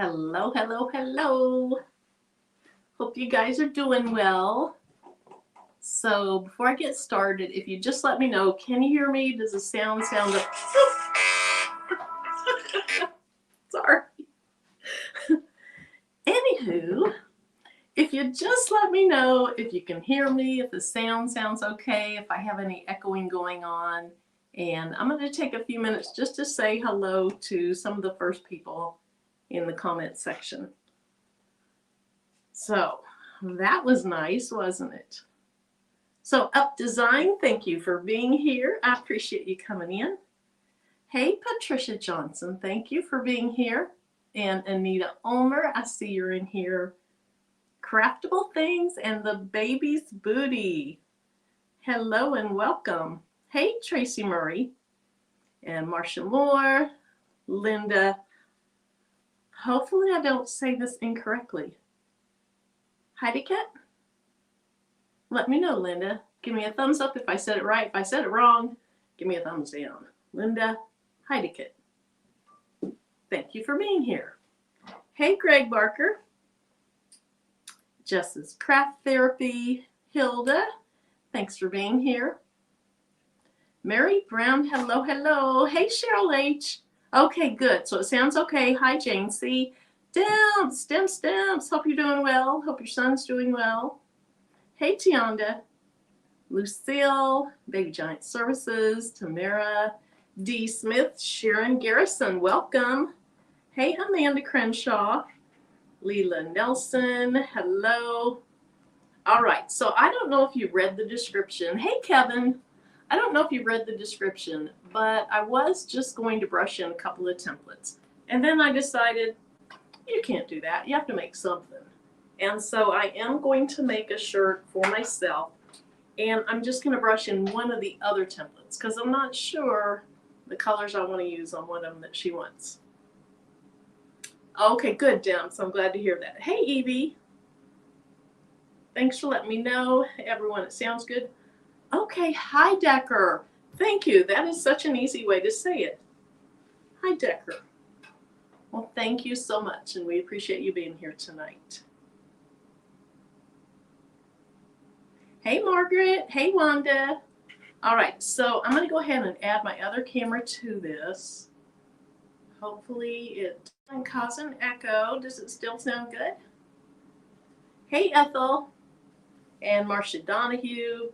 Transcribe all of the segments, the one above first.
Hello, hello, hello. Hope you guys are doing well. So before I get started, if you just let me know, can you hear me? Does the sound of... Sorry. Anywho, if you just let me know if you can hear me, if the sound sounds okay, if I have any echoing going on. And I'm going to take a few minutes just to say hello to some of the first people in the comment section. So that was nice, wasn't it? So Up Design, thank you for being here. I appreciate you coming in. Hey, Patricia Johnson, thank you for being here. And Anita Ulmer, I see you're in here. Craftable Things and the Baby's Booty. Hello and welcome. Hey, Tracy Murray and Marcia Moore, Linda. Hopefully I don't say this incorrectly. Heidi Cat? Let me know, Linda. Give me a thumbs up if I said it right. If I said it wrong, give me a thumbs down. Linda Heidekit. Thank you for being here. Hey, Greg Barker. Jess's Craft Therapy. Hilda, thanks for being here. Mary Brown, hello, hello. Hey, Cheryl H. Okay, good. So it sounds okay. Hi, Jane C. Stamps. Hope you're doing well. Hope your son's doing well. Hey, Tionda. Lucille, Baby Giant Services, Tamara, D. Smith, Sharon Garrison, welcome. Hey, Amanda Crenshaw, Leela Nelson, hello. All right, so I don't know if you read the description. Hey, Kevin, I don't know if you read the description, but I was just going to brush in a couple of templates. And then I decided, you can't do that. You have to make something. And so I am going to make a shirt for myself. And I'm just going to brush in one of the other templates because I'm not sure the colors I want to use on one of them that she wants. Okay, good, Demps. I'm glad to hear that. Hey, Evie. Thanks for letting me know, everyone. It sounds good. Okay, hi, Decker. Thank you. That is such an easy way to say it. Hi, Decker. Well, thank you so much, and we appreciate you being here tonight. Hey, Margaret. Hey, Wanda. All right, so I'm going to go ahead and add my other camera to this. Hopefully it doesn't cause an echo. Does it still sound good? Hey, Ethel and Marcia Donahue.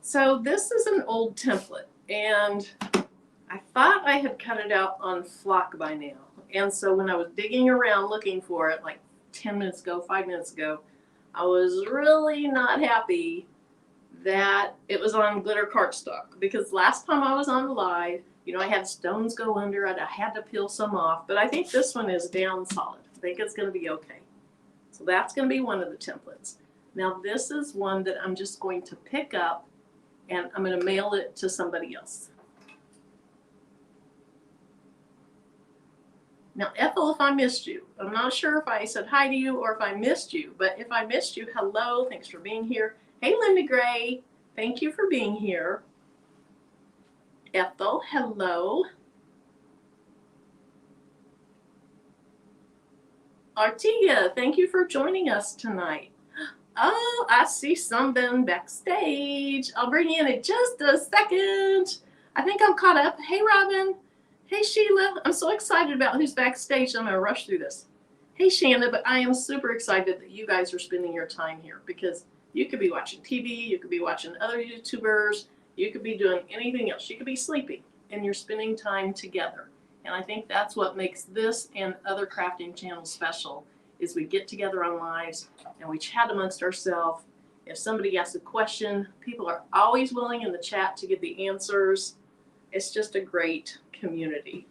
So this is an old template, and I thought I had cut it out on Flock by now. And so when I was digging around looking for it, like 10 minutes ago, 5 minutes ago, I was really not happy that it was on glitter cardstock, because last time I was on the live, you know, I had stones go under it. I had to peel some off, but I think this one is down solid. I think it's going to be okay. So that's going to be one of the templates. Now this is one that I'm just going to pick up and I'm going to mail it to somebody else. Now, Ethel, if I missed you, I'm not sure if I said hi to you or if I missed you, but if I missed you, hello, thanks for being here. Hey, Linda Gray, thank you for being here. Ethel, hello. Artiga, thank you for joining us tonight. Oh, I see something backstage. I'll bring you in just a second. I think I'm caught up. Hey, Robin. Hey, Sheila. I'm so excited about who's backstage. I'm going to rush through this. Hey, Shanda, but I am super excited that you guys are spending your time here, because you could be watching TV, you could be watching other YouTubers, you could be doing anything else. You could be sleeping, and you're spending time together. And I think that's what makes this and other crafting channels special, is we get together on lives and we chat amongst ourselves. If somebody asks a question, people are always willing in the chat to give the answers. It's just a great community.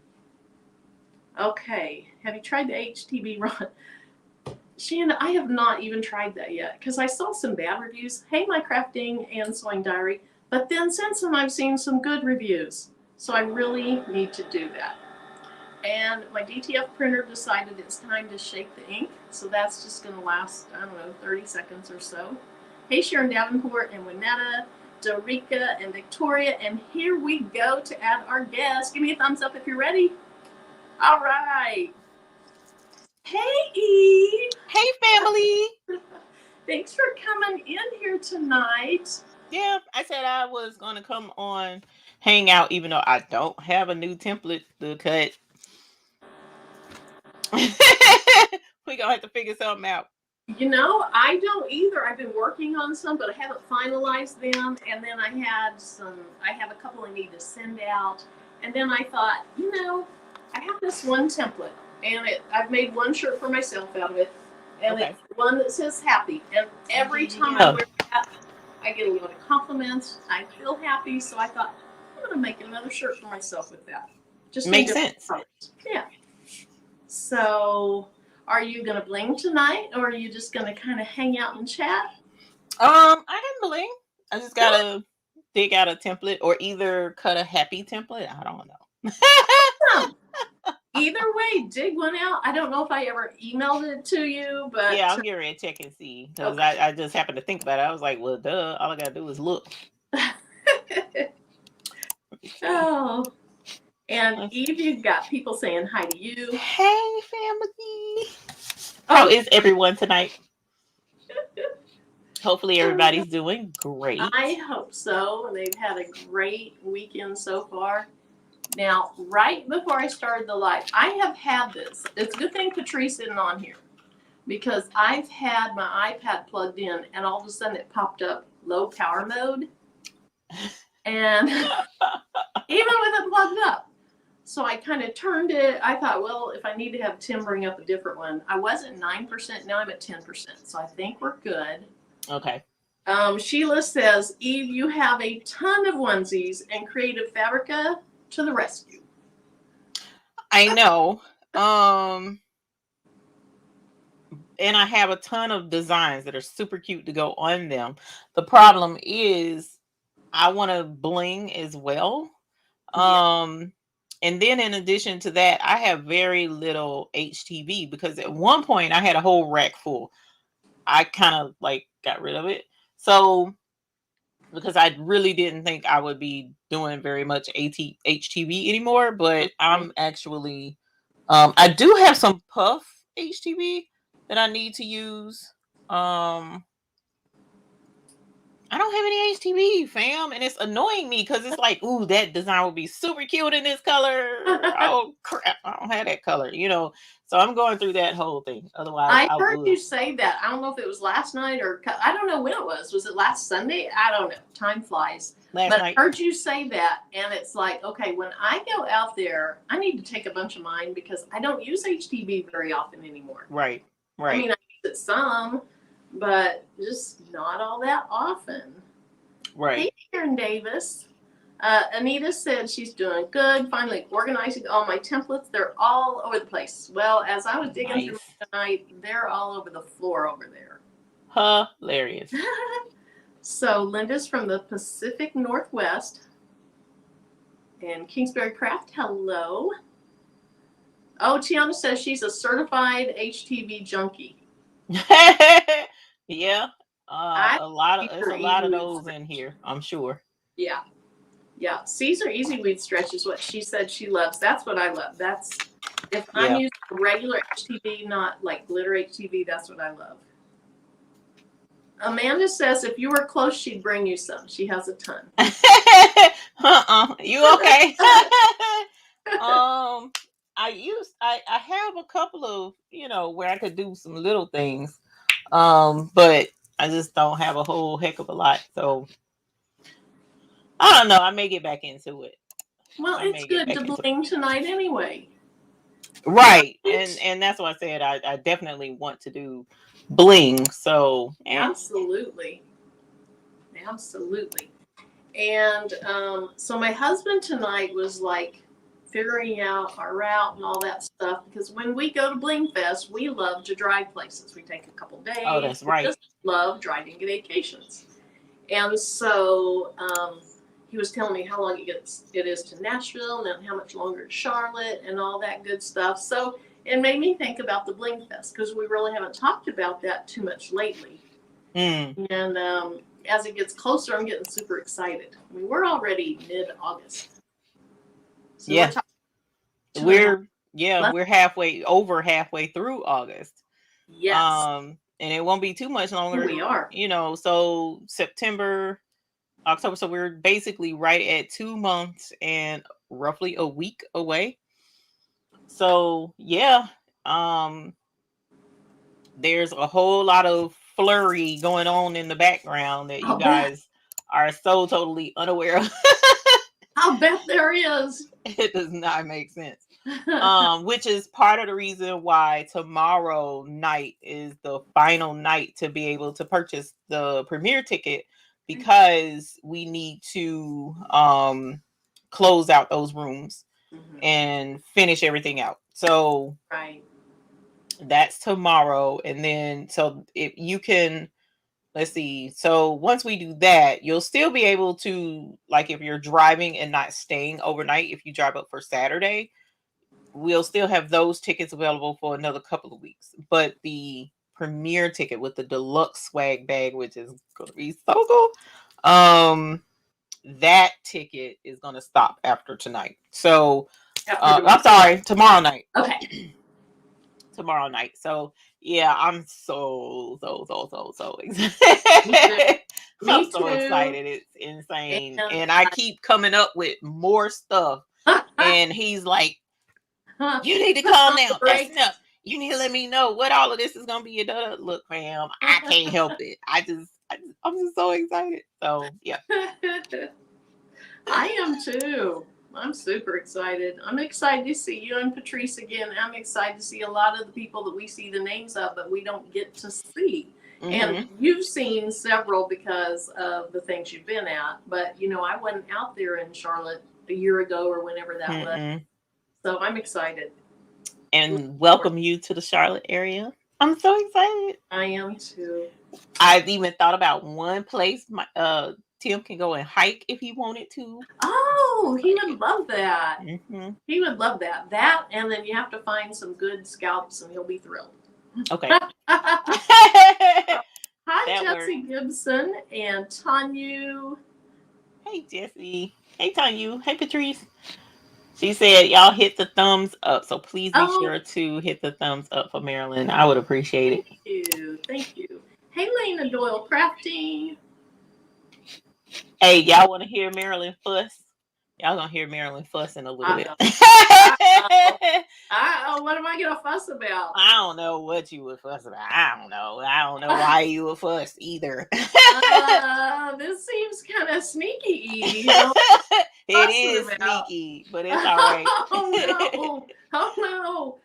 Okay, have you tried the HTB Ron? Shanna, I have not even tried that yet because I saw some bad reviews. Hey, my crafting and sewing diary. But then since then I've seen some good reviews. So I really need to do that. And my DTF printer decided it's time to shake the ink. So that's just going to last, I don't know, 30 seconds or so. Hey, Sharon Davenport and Winetta, Dorica and Victoria. And here we go to add our guest. Give me a thumbs up if you're ready. All right. Hey, Eve. Hey, family. Thanks for coming in here tonight. Yeah, I said I was going to come on, hang out, even though I don't have a new template to cut. We gonna have to figure something out. You know, I don't either. I've been working on some, but I haven't finalized them. And then I have a couple I need to send out. And then I thought, I have this one template, and I've made one shirt for myself out of it, and Okay. it's one that says happy. And every time I wear that, I get a lot of compliments. I feel happy, so I thought I'm gonna make another shirt for myself with that. Just Makes sense. colors. Yeah. So, are you gonna bling tonight, or are you just gonna kind of hang out and chat? I can bling. I just gotta dig out a template or either cut a happy template. I don't know. Either way, dig one out. I don't know if I ever emailed it to you, but yeah, I'll get ready to check and see because okay. I just happened to think about it. I was like, well, duh. All I gotta do is look. Oh, and Eve, you've got people saying hi to you. Hey, family. How is everyone tonight? Hopefully everybody's doing great. I hope so, and they've had a great weekend so far. Now, right before I started the live, I have had this. It's a good thing Patrice isn't on here, because I've had my iPad plugged in, and all of a sudden it popped up low power mode, and even with it plugged up. So I kind of turned it. I thought, well, if I need to have Tim bring up a different one. I was at 9%, now I'm at 10%, so I think we're good. Okay. Sheila says, Eve, you have a ton of onesies, and Creative Fabrica to the rescue. I know. And I have a ton of designs that are super cute to go on them. The problem is I want to bling as well. And then in addition to that, I have very little HTV because at one point I had a whole rack full. I kind of like got rid of it. So because I really didn't think I would be doing very much HTV anymore, but I'm actually I do have some puff HTV that I need to use. I don't have any HTV, fam, and it's annoying me because it's like, ooh, that design would be super cute in this color. Oh crap, I don't have that color, So I'm going through that whole thing. Otherwise, I heard would. you say that. I don't know if it was last night or I don't know when it was. Was it last Sunday? I don't know. Time flies. Last night. I heard you say that, and it's like, okay, when I go out there, I need to take a bunch of mine because I don't use HTV very often anymore. Right. I mean, I use it some, but just not all that often. Right. Hey, Karen Davis. Anita said she's doing good. Finally organizing all my templates. They're all over the place. Well, as I was digging through tonight, they're all over the floor over there. Hilarious. So Linda's from the Pacific Northwest. And Kingsbury Craft, hello. Oh, Tiana says she's a certified HTV junkie. Yeah. There's a lot of those in here, I'm sure. Yeah. Yeah. Caesar Easy Weed Stretch is what she said she loves. That's what I love. That's if I'm using regular HTV, not like glitter HTV, that's what I love. Amanda says if you were close, she'd bring you some. She has a ton. You okay? I have a couple of, where I could do some little things. But I just don't have a whole heck of a lot. So I don't know. I may get back into it. Well, it's good to bling tonight anyway. Right. And that's why I said I definitely want to do bling. So Absolutely. And so my husband tonight was like figuring out our route and all that stuff, because when we go to Bling Fest, we love to drive places. We take a couple days. Oh, that's right. We just love driving vacations. And so he was telling me how long it is to Nashville, and then how much longer to Charlotte, and all that good stuff. So it made me think about the Bling Fest, because we really haven't talked about that too much lately. And as it gets closer, I'm getting super excited. I mean, we're already mid-August. So yeah, we're Yeah, Let- we're over halfway through August. yes, And it won't be too much longer. we are. So September, October. So we're basically right at 2 months and roughly a week away. So yeah, um, there's a whole lot of flurry going on in the background that you I'll bet. guys are so totally unaware of. I'll bet there is. It does not make sense. Which is part of the reason why tomorrow night is the final night to be able to purchase the premiere ticket, because we need to close out those rooms and finish everything out. So Right. that's tomorrow. And then, so if you can, let's see. So once we do that, you'll still be able to, like, if you're driving and not staying overnight, if you drive up for Saturday, we'll still have those tickets available for another couple of weeks. But the premiere ticket with the deluxe swag bag, which is going to be so cool, that ticket is going to stop after tonight. So, I'm sorry, tomorrow night. Okay. Tomorrow night. So yeah, I'm so excited. I'm so excited. It's insane. And I keep coming up with more stuff. And he's like, you need to calm down. That's enough. You need to let me know what all of this is gonna be. Look, fam, I can't help it. I'm just so excited. So yeah. I am too. I'm super excited. I'm excited to see you and Patrice again. I'm excited to see a lot of the people that we see the names of, but we don't get to see. Mm-hmm. And you've seen several because of the things you've been at. But, I wasn't out there in Charlotte a year ago or whenever that was. So I'm excited. And welcome you to the Charlotte area. I'm so excited. I am too. I've even thought about one place Tim can go and hike if he wanted to. Oh, he would love that. Mm-hmm. He would love that. That, and then you have to find some good scalps, and he'll be thrilled. Okay. Hi, that Jessie works. Gibson and Tanya. Hey, Jessie. Hey, Tanya. Hey, Patrice. She said, y'all hit the thumbs up. So please be sure to hit the thumbs up for Marilyn. I would appreciate it. Thank you. Thank you. Hey, Lena Doyle Crafting. Hey, y'all want to hear Marilyn fuss? Y'all gonna hear Marilyn fuss in a little bit. What am I gonna fuss about? I don't know what you would fuss about. I don't know why you would fuss either. This seems kind of sneaky. It is sneaky, but it's all right. Oh no.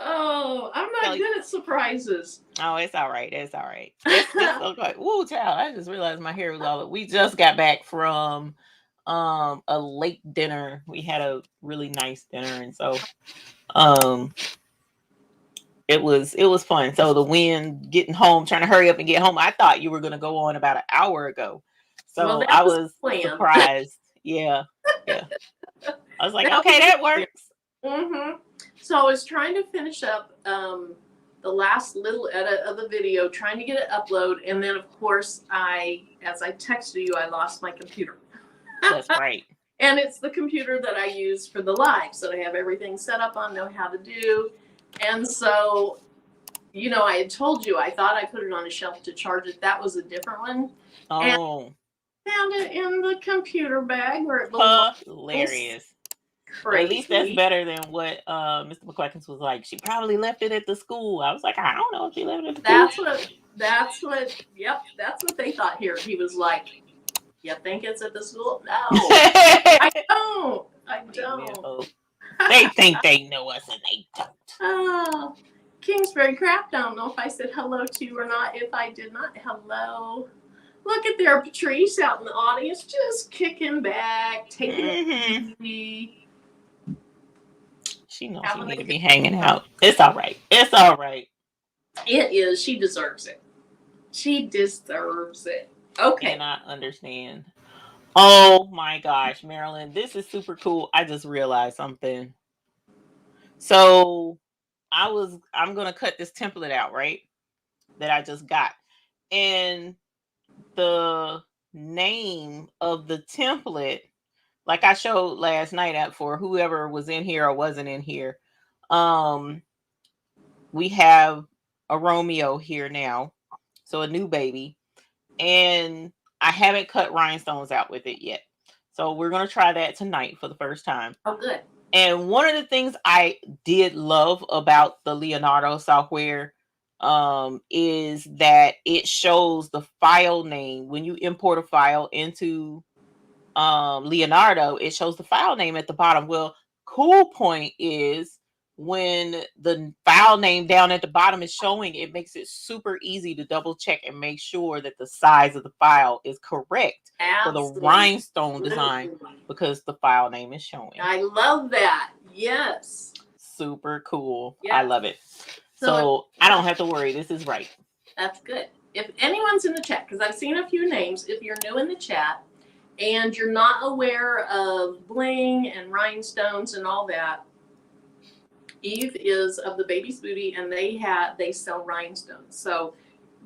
Oh, I'm not good at surprises. Oh, it's all right. It's all right. It's okay. Woo, child! I just realized my hair was all up. We just got back from a late dinner. We had a really nice dinner, and so it was fun. So the wind getting home, trying to hurry up and get home. I thought you were going to go on about an hour ago, so I was surprised. Yeah. I was like, okay, that works. Mm-hmm. So I was trying to finish up the last little edit of the video, trying to get it uploaded, and then of course as I texted you, I lost my computer. That's right. And it's the computer that I use for the live, so I have everything set up on, know how to do. And so, I had told you I thought I put it on a shelf to charge it. That was a different one. Oh. And found it in the computer bag where it belongs. Hilarious. Crazy. Well, at least that's better than what Mr. McCluckins was like. She probably left it at the school. I was like, I don't know if she left it at the school. That's what they thought here. He was like, you think it's at the school? No. I don't. They think they know us and they don't. Oh, Kingsbury Craft. I don't know if I said hello to you or not. If I did not, hello. Look at there, Patrice out in the audience, just kicking back, taking it easy. She knows she need to be hanging out. It's all right. It's all right. It is. She deserves it. She deserves it. Okay. And I understand. Oh my gosh, Marilyn, this is super cool. I just realized something. So I'm gonna cut this template out, right? That I just got. And the name of the template, like I showed last night for whoever was in here or wasn't in here, We have a Romeo here now, so a new baby, and I haven't cut rhinestones out with it yet. So we're gonna try that tonight for the first time. Oh, good. And one of the things I did love about the Leonardo software is that it shows the file name when you import a file into Leonardo. It shows the file name at the bottom. Well, cool point is when the file name down at the bottom is showing, it makes it super easy to double check and make sure that the size of the file is correct for the rhinestone design because the file name is showing. I love that. Yes. Super cool. Yeah. I love it. So I don't have to worry. This is right. That's good. If anyone's in the chat, because I've seen a few names, if you're new in the chat and you're not aware of bling and rhinestones and all that, Eve is of the Baby's Booty, and they sell rhinestones. So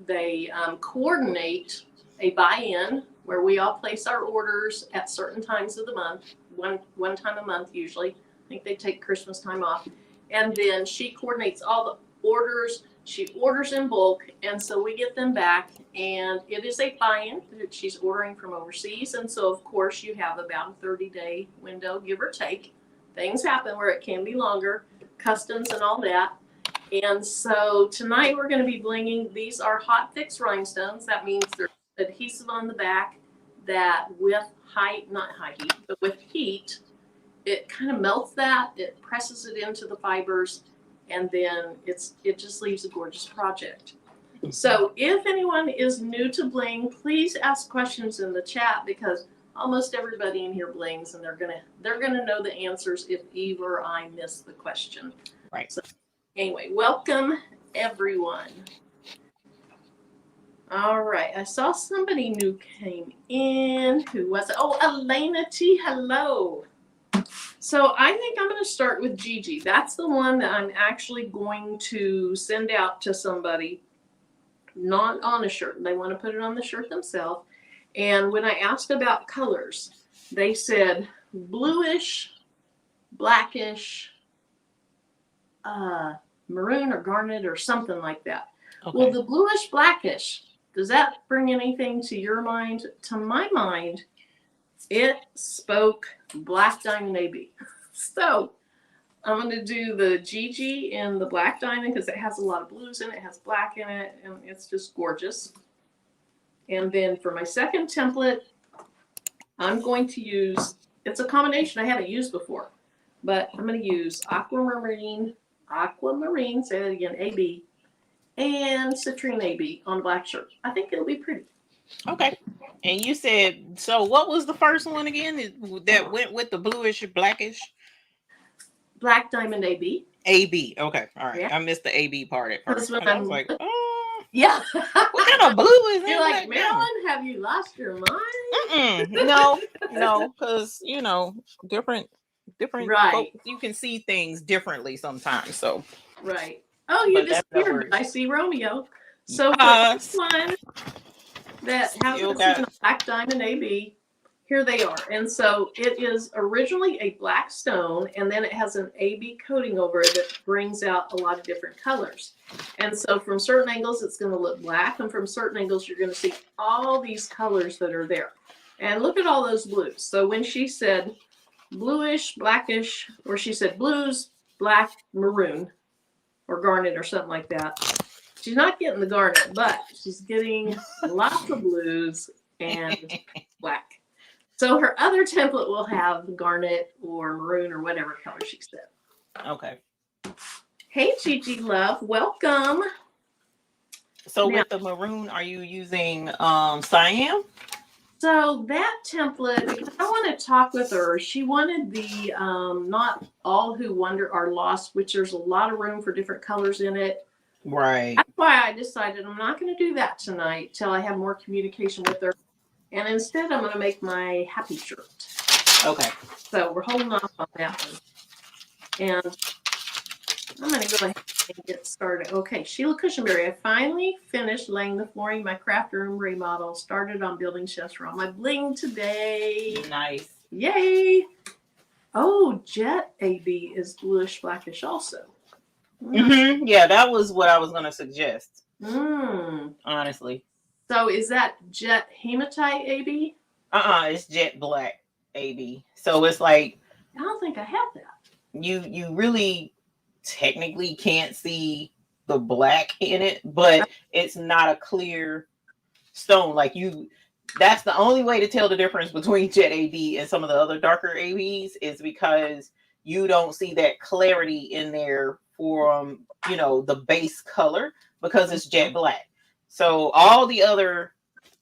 they coordinate a buy-in where we all place our orders at certain times of the month, one time a month usually. I think they take Christmas time off. And then she coordinates all the orders. She orders in bulk, and so we get them back, and it is a buy-in that she's ordering from overseas. And so, of course, you have about a 30-day window, give or take. Things happen where it can be longer, customs and all that. And so tonight we're going to be blinging. These are hot fix rhinestones. That means there's adhesive on the back that with not high heat, but with heat, it kind of melts that. It presses it into the fibers, and then it just leaves a gorgeous project. So if anyone is new to bling, please ask questions in the chat because almost everybody in here blings, and they're gonna know the answers if Eve or I miss the question. Right. So anyway, welcome everyone. All right, I saw somebody new came in. Who was it? Oh, Elena T. Hello. So I think I'm going to start with Gigi. That's the one that I'm actually going to send out to somebody, not on a shirt. They want to put it on the shirt themselves. And when I asked about colors, they said bluish, blackish, maroon or garnet or something like that. Okay. Well, the bluish, blackish, does that bring anything to your mind? To my mind, it spoke black diamond AB. So I'm going to do the Gigi in the black diamond because it has a lot of blues in it. It has black in it, and it's just gorgeous. And then for my second template, I'm going to use, it's a combination I haven't used before, but I'm going to use aquamarine, say that again, AB, and citrine AB on a black shirt. I think it'll be pretty. Okay. And you said, so what was the first one again that went with the bluish, blackish? Black diamond AB. AB. Okay. All right. Yeah. I missed the AB part at first. I was like, oh. Yeah. What kind of blue is that? You're like, Marilyn, have you lost your mind? No, because, different right. folks, you can see things differently sometimes. So. Right. Oh, you disappeared. I see Romeo. So for this one that has black diamond AB, here they are. And so it is originally a black stone, and then it has an AB coating over it that brings out a lot of different colors. And so from certain angles, it's going to look black, and from certain angles, you're going to see all these colors that are there. And look at all those blues. So when she said bluish, blackish, or she said blues, black, maroon, or garnet or something like that, she's not getting the garnet, but she's getting lots of blues and black. So her other template will have garnet or maroon or whatever color she said. Okay. Hey, Gigi Love, welcome. So now, with the maroon, are you using cyan? So that template, because I want to talk with her, she wanted the Not All Who Wander Are Lost, which there's a lot of room for different colors in it. Right. That's why I decided I'm not going to do that tonight till I have more communication with her. And instead, I'm going to make my happy shirt. Okay. So we're holding off on that one. And I'm going to go ahead and get started. Okay, Sheila Cushionberry, I finally finished laying the flooring in my craft room remodel. Started on building chefs for all my bling today. Nice. Yay. Oh, Jet AB is bluish blackish also. Yeah, that was what I was going to suggest. Mm. Honestly. So is that jet hematite AB? It's jet black AB. So it's like, I don't think I have that. You really technically can't see the black in it, but it's not a clear stone. Like that's the only way to tell the difference between jet AB and some of the other darker ABs is because you don't see that clarity in there from, the base color because it's jet black. So all the other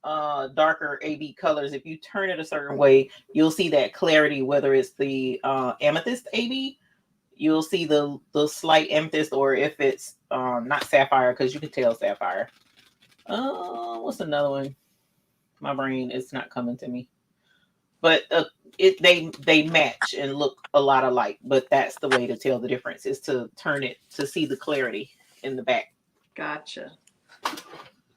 darker AB colors, if you turn it a certain way, you'll see that clarity, whether it's the amethyst AB, you'll see the slight amethyst, or if it's not sapphire, because you can tell sapphire. What's another one? My brain is not coming to me. But they match and look a lot alike. But that's the way to tell the difference, is to turn it to see the clarity in the back. Gotcha.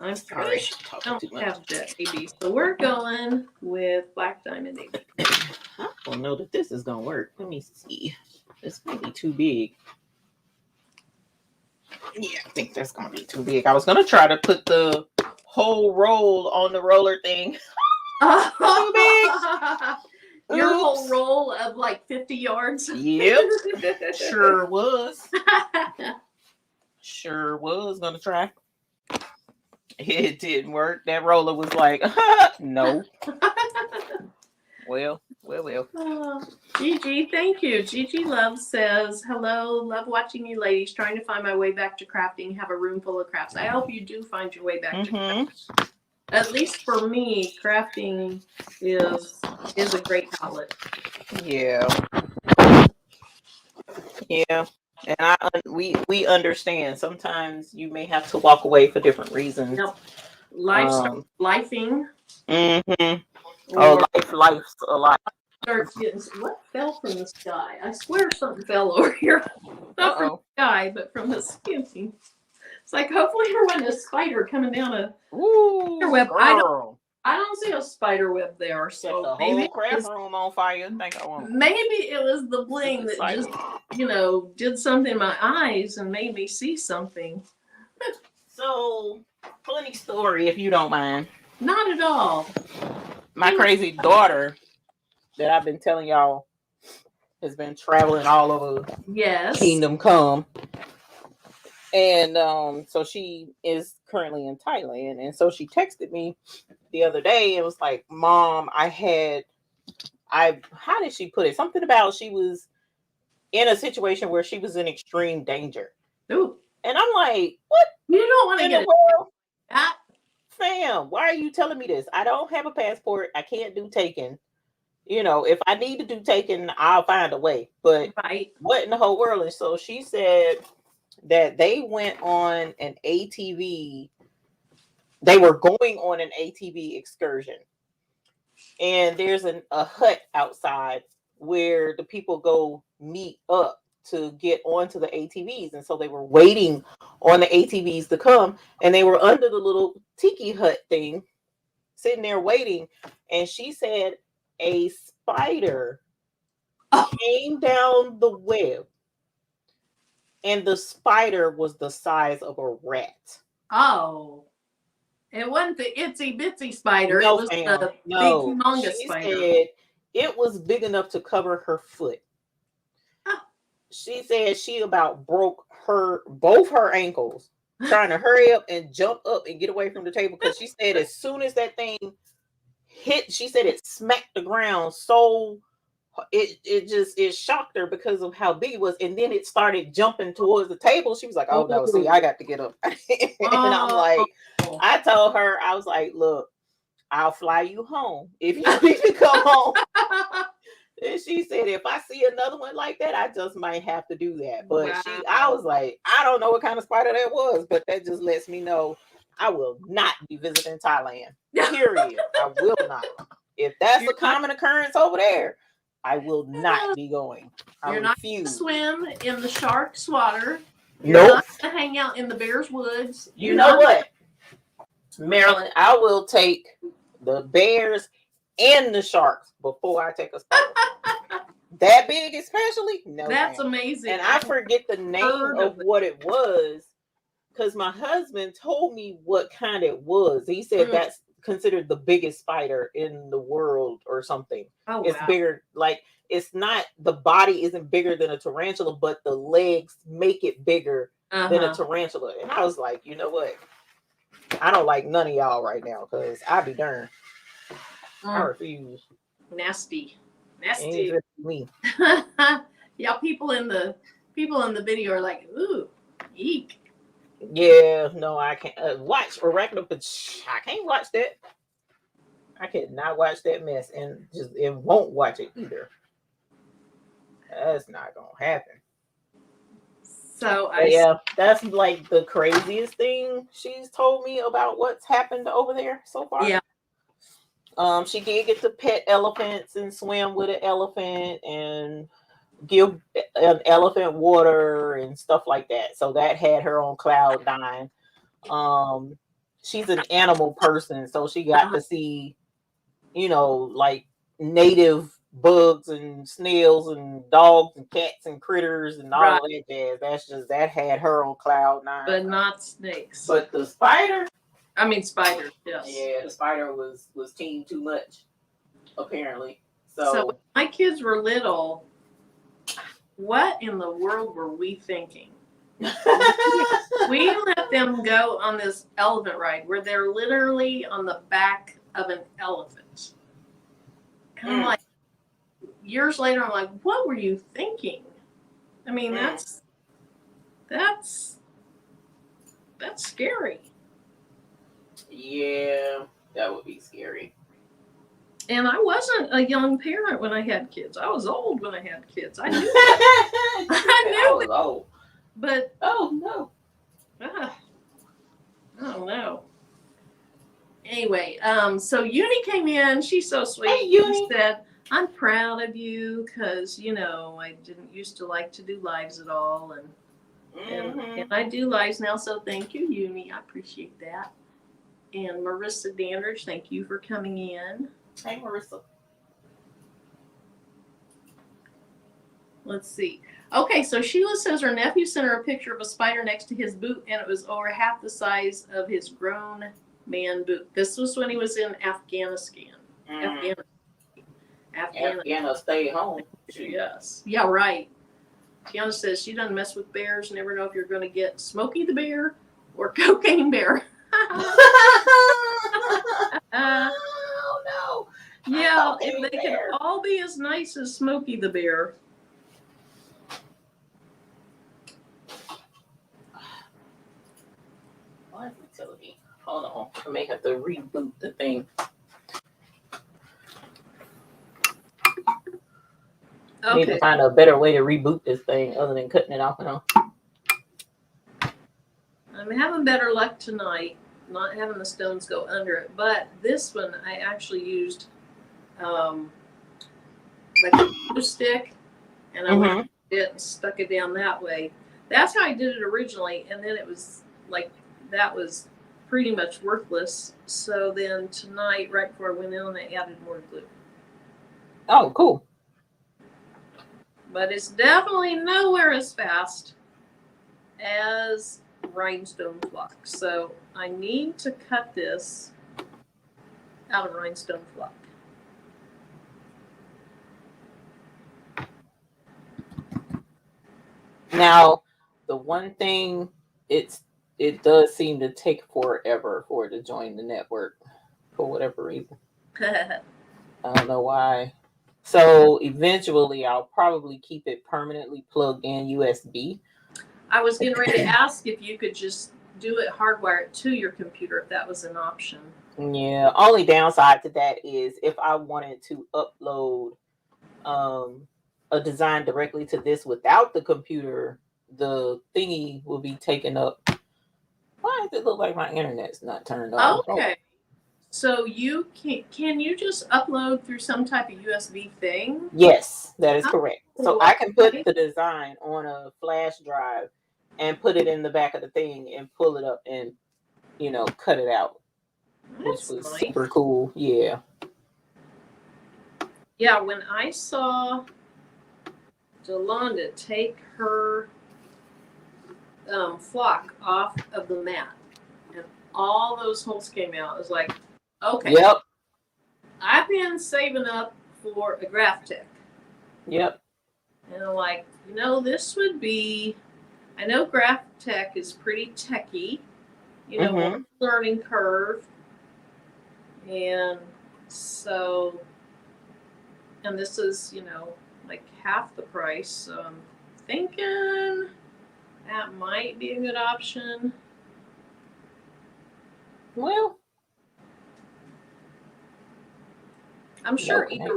I'm sorry, I don't have that AB. So we're going with black diamond AB. I don't know that this is gonna work. Let me see. This might be too big. Yeah, I think that's gonna be too big. I was gonna try to put the whole roll on the roller thing. Too big. Your whole roll of like 50 yards. Yep. Sure was. Sure was gonna try. It didn't work. That roller was like, no. Well. Gigi, thank you. Gigi Love says, hello, love watching you ladies, trying to find my way back to crafting, have a room full of crafts. I hope you do find your way back to crafting. At least for me, crafting is a great outlet. Yeah. And we understand. Sometimes you may have to walk away for different reasons. Yep. Lifing. Life's a lot. Starts getting, what fell from the sky? I swear something fell over here. Not from the sky, but from the ceiling. It's like, hopefully there wasn't a spider coming down a web. Girl. I don't see a spider web there. So the whole craft room on fire. Maybe it was the bling that just, did something in my eyes and made me see something. So, funny story, if you don't mind. Not at all. My crazy daughter that I've been telling y'all has been traveling all over Kingdom Come. And so she is currently in Thailand. And so she texted me the other day and was like, Mom, how did she put it? Something about she was in a situation where she was in extreme danger. Ooh. And I'm like, what? You don't want to get it. Fam, why are you telling me this? I don't have a passport. I can't do taken. If I need to do taken, I'll find a way. But what in the whole world? And so she said that they went on an ATV. They were going on an ATV excursion. And there's a hut outside where the people go meet up to get onto the ATVs. And so they were waiting on the ATVs to come. And they were under the little tiki hut thing, sitting there waiting. And she said a spider came down the web. And the spider was the size of a rat. Oh. It wasn't the itsy bitsy spider. No, it was fam. the no. big humongous spider. Said it was big enough to cover her foot. She said she about broke both her ankles trying to hurry up and jump up and get away from the table, because she said as soon as that thing hit, she said it smacked the ground so it shocked her because of how big it was, and then it started jumping towards the table. She was like, oh no, see, I got to get up. And I'm like, I told her, I was like, look, I'll fly you home if you need to come home. And she said, if I see another one like that, I just might have to do that. But I was like, I don't know what kind of spider that was, but that just lets me know I will not be visiting Thailand. Period. I will not. If that's a common occurrence over there, I will not be going. You're not going to swim in the shark's water. You're not going to hang out in the bear's woods. You know what, Marilyn? I will take the bears and the sharks before I take a spider. that big, especially. No, That's ma'am. amazing. And I forget the name of what it was because my husband told me what kind it was. He said that's considered the biggest spider in the world or something. Oh, it's wow. bigger, like it's not, the body isn't bigger than a tarantula, but the legs make it bigger than a tarantula. And I was like, you know what? I don't like none of y'all right now because I be darned. I refuse. Nasty. Ain't me. Yeah, people in the video are like, ooh, eek. Yeah, no, I can't watch arachnophobia. I can't watch that. I cannot watch that mess, and won't watch it either. That's not gonna happen. So yeah, that's like the craziest thing she's told me about what's happened over there so far. Yeah. She did get to pet elephants and swim with an elephant and give an elephant water and stuff like that. So that had her on cloud nine. She's an animal person, so she got to see, like native bugs and snails and dogs and cats and critters and all that jazz. That had her on cloud nine. But not snakes. But the spider, spiders, yes. Yeah, the spider was team too much, apparently. So when my kids were little, what in the world were we thinking? We let them go on this elephant ride where they're literally on the back of an elephant. And I'm like, years later, I'm like, what were you thinking? I mean, that's scary. Yeah, that would be scary. And I wasn't a young parent when I had kids. I was old when I had kids. I knew I was old. But oh no. I don't know. Anyway, so Uni came in. She's so sweet. Hey, Uni. She said, I'm proud of you because, I didn't used to like to do lives at all. And I do lives now, so thank you, Uni. I appreciate that. And Marissa Dandridge, thank you for coming in. Hey, Marissa. Let's see. Okay, so Sheila says her nephew sent her a picture of a spider next to his boot, and it was over half the size of his grown man boot. This was when he was in Afghanistan. Afghanistan, stay home. Yes. Yeah, right. Tiana says she doesn't mess with bears. Never know if you're going to get Smokey the Bear or Cocaine Bear. Oh, no. Yeah, if they can all be as nice as Smokey the Bear. Why is it telling me? Hold on. I may have to reboot the thing. Okay. Need to find a better way to reboot this thing other than cutting it off and on. I'm having better luck tonight, not having the stones go under it. But this one, I actually used like a glue stick, and I went it and stuck it down that way. That's how I did it originally, and then it was like that was pretty much worthless. So then tonight, right before I went in, I added more glue. Oh, cool. But it's definitely nowhere as fast as Rhinestone flock. So I need to cut this out of Rhinestone flock. Now, the one thing it does seem to take forever for it to join the network for whatever reason. I don't know why. So eventually I'll probably keep it permanently plugged in USB. I was getting ready to ask if you could just do it hardwired to your computer, if that was an option. Yeah, only downside to that is if I wanted to upload a design directly to this without the computer, the thingy will be taken up. Why does it look like my internet's not turned on? Okay. So you can you just upload through some type of USB thing? Yes, that is correct. So I can put the design on a flash drive and put it in the back of the thing and pull it up and, cut it out. That's which was nice. super cool. Yeah. Yeah, when I saw Jolanda take her flock off of the mat, and all those holes came out. It was like, okay, Yep. I've been saving up for a graph tech. Yep. And I'm like, this would be, I know graph tech is pretty techy, learning curve. And so, and this is, like half the price. So I'm thinking that might be a good option. Well, I'm sure either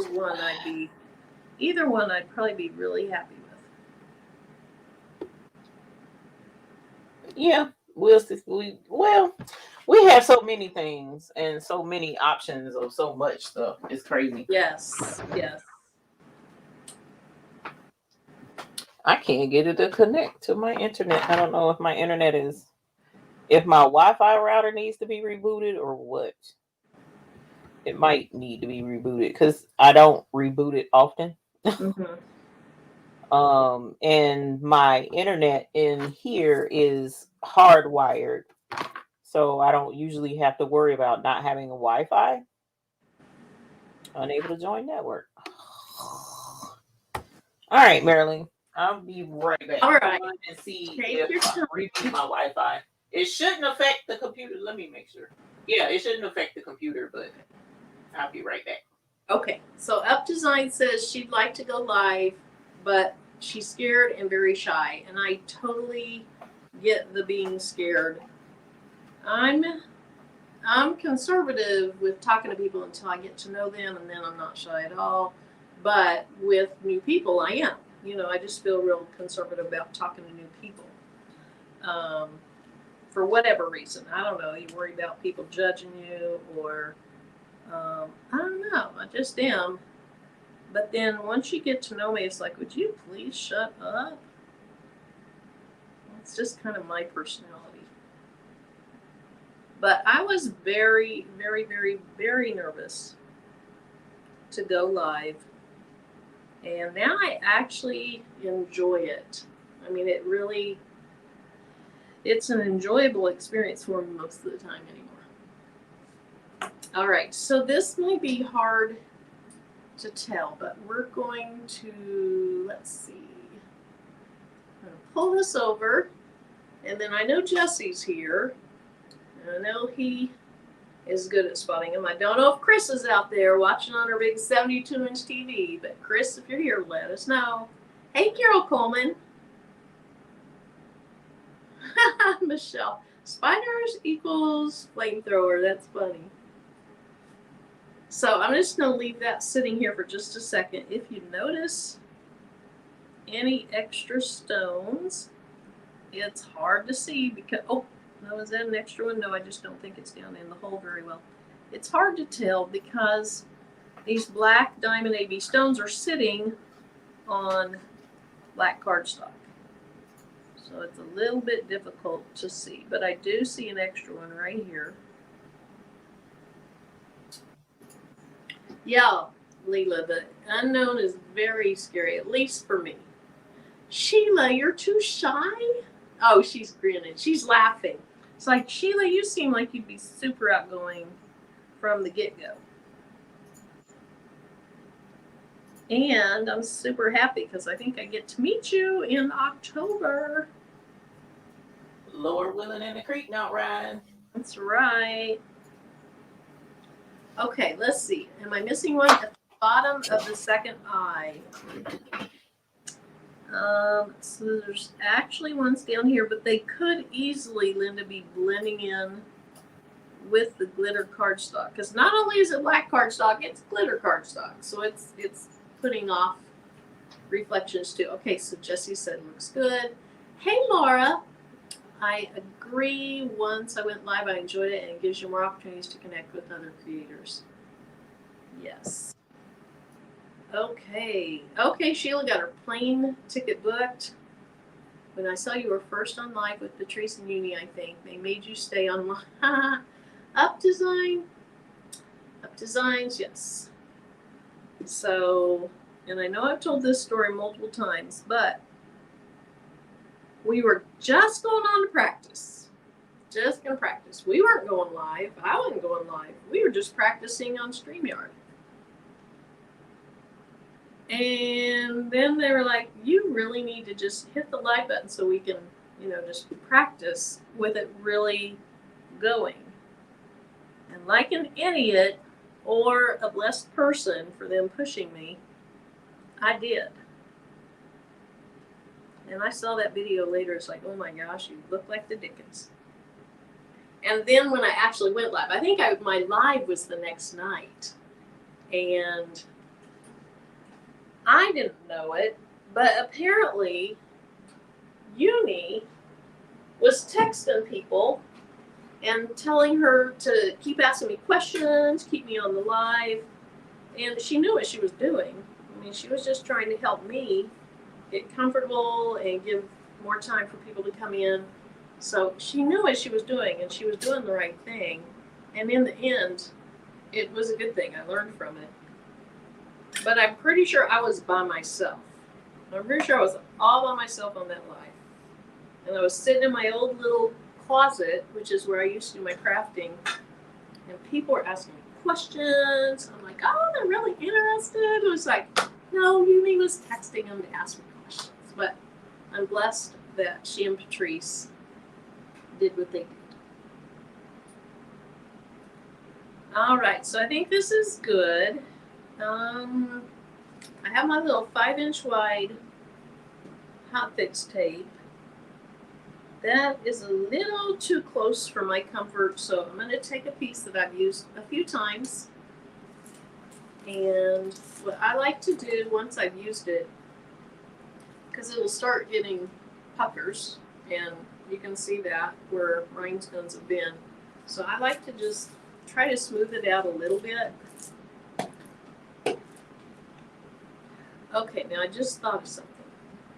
one I'd probably be really happy with. Yeah, we have so many things and so many options of so much stuff. It's crazy. Yes. I can't get it to connect to my internet. I don't know if my internet if my Wi-Fi router needs to be rebooted or what. It might need to be rebooted because I don't reboot it often. And my internet in here is hardwired, so I don't usually have to worry about not having a Wi-Fi. Unable to join network. All right, Marilyn. I'll be right back. All right. And see if I reboot my Wi-Fi. It shouldn't affect the computer. Let me make sure. Yeah, it shouldn't affect the computer, but I'll be right back. Okay, so Up Design says she'd like to go live, but she's scared and very shy, and I totally get the being scared. I'm conservative with talking to people until I get to know them, and then I'm not shy at all. But with new people, I am. I just feel real conservative about talking to new people. For whatever reason, I don't know. You worry about people judging you, or I don't know. I just am. But then once you get to know me, it's like, would you please shut up? It's just kind of my personality. But I was very, very, very, very nervous to go live. And now I actually enjoy it. I mean, it's an enjoyable experience for me most of the time anymore. All right, so this might be hard to tell, but we're going to, let's see. I'm going to pull this over, and then I know Jesse's here. I know he is good at spotting him. I don't know if Chris is out there watching on her big 72-inch TV, but Chris, if you're here, let us know. Hey, Carol Coleman. Michelle. Spiders equals flamethrower. That's funny. So I'm just going to leave that sitting here for just a second. If you notice any extra stones, it's hard to see because, oh, no, is that an extra one? No, I just don't think it's down in the hole very well. It's hard to tell because these black diamond AB stones are sitting on black cardstock. So it's a little bit difficult to see, but I do see an extra one right here. Yeah, Leela, the unknown is very scary, at least for me. Sheila, you're too shy? Oh, she's grinning. She's laughing. It's like, Sheila, you seem like you'd be super outgoing from the get-go. And I'm super happy because I think I get to meet you in October. Lord willing and the creek not riding. That's right. Okay, let's see. Am I missing one at the bottom of the second eye? So there's actually ones down here, but they could easily, Linda, be blending in with the glitter cardstock. Because not only is it black cardstock, it's glitter cardstock. So it's putting off reflections too. Okay, so Jessie said looks good. Hey, Laura. I agree. Once I went live, I enjoyed it, and it gives you more opportunities to connect with other creators. Yes. Okay. Okay, Sheila got her plane ticket booked. When I saw you were first on live with Patrice and Uni, I think they made you stay online. Up Designs, yes. So And I know I've told this story multiple times, but we were just going on to practice. Just going to practice. We weren't going live. I wasn't going live. We were just practicing on StreamYard. And then they were like, you really need to just hit the live button so we can, just practice with it really going. And like an idiot or a blessed person for them pushing me, I did. And I saw that video later. It's like, oh my gosh, you look like the Dickens. And then when I actually went live, I think my live was the next night. And I didn't know it, but apparently Uni was texting people and telling her to keep asking me questions, keep me on the live. And she knew what she was doing. I mean, she was just trying to help me get comfortable and give more time for people to come in. So she knew what she was doing, and she was doing the right thing. And in the end, it was a good thing. I learned from it. But I'm pretty sure I was by myself. I'm pretty sure I was all by myself on that live. And I was sitting in my old little closet, which is where I used to do my crafting. And people were asking me questions. I'm like, oh, they're really interested. It was like, no, Yumi was texting them to ask me questions. But I'm blessed that she and Patrice did what they did. All right, so I think this is good. I have my little 5-inch wide hot fix tape. That is a little too close for my comfort, so I'm going to take a piece that I've used a few times. And what I like to do once I've used it, because it'll start getting puckers, and you can see that where rhinestones have been. So I like to just try to smooth it out a little bit. Okay, now I just thought of something.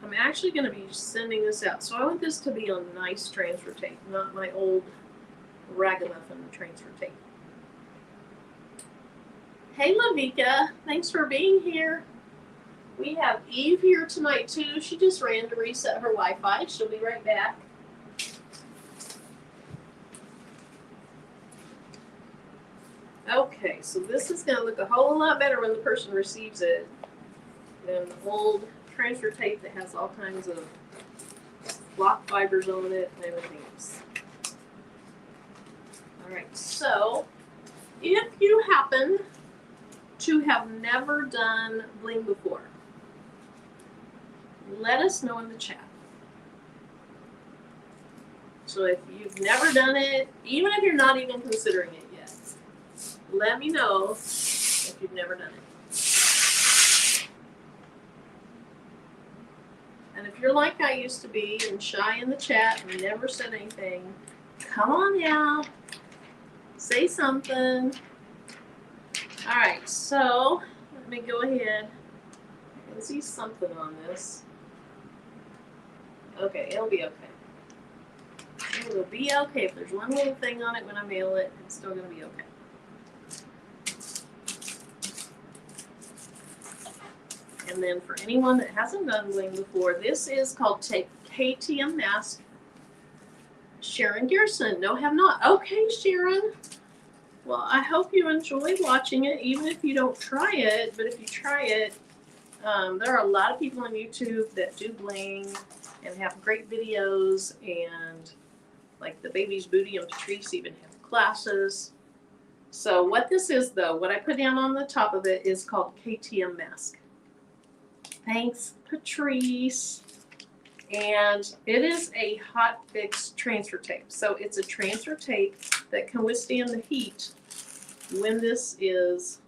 I'm actually going to be sending this out. So I want this to be on nice transfer tape, not my old ragamuffin transfer tape. Hey, Lavika. Thanks for being here. We have Eve here tonight, too. She just ran to reset her Wi-Fi. She'll be right back. Okay, so this is going to look a whole lot better when the person receives it than the old transfer tape that has all kinds of block fibers on it and everything else. All right, so if you happen to have never done Bling before, let us know in the chat. So if you've never done it, even if you're not even considering it yet, let me know if you've never done it. And if you're like I used to be and shy in the chat and never said anything, come on out, say something. All right, so let me go ahead. I can see something on this. Okay, it'll be okay. It will be okay. If there's one little thing on it when I mail it, it's still going to be okay. And then for anyone that hasn't done Bling before, this is called KTM Mask. Sharon Gerson. No, have not. Okay, Sharon. Well, I hope you enjoy watching it, even if you don't try it. But if you try it, there are a lot of people on YouTube that do Bling and have great videos. And like the Baby's Booty and Patrice even have classes. So what this is, though, what I put down on the top of it is called KTM Mask. Thanks, Patrice. And it is a hot fix transfer tape. So it's a transfer tape that can withstand the heat when this is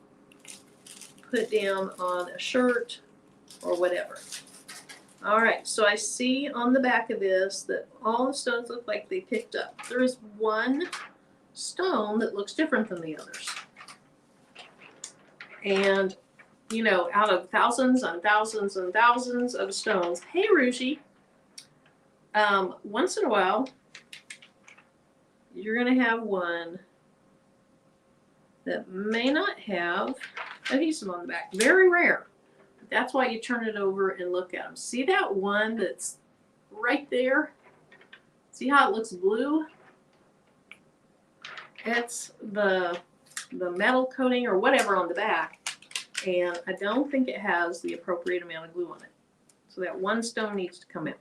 put down on a shirt or whatever. All right, so I see on the back of this that all the stones look like they picked up. There is one stone that looks different than the others. And you know, out of thousands and thousands and thousands of stones. Hey, Ruji. Once in a while, you're going to have one that may not have adhesive on the back. Very rare. But That's why you turn it over and look at them. See that one that's right there? See how it looks blue? It's the metal coating or whatever on the back. And I don't think it has the appropriate amount of glue on it. So that one stone needs to come out.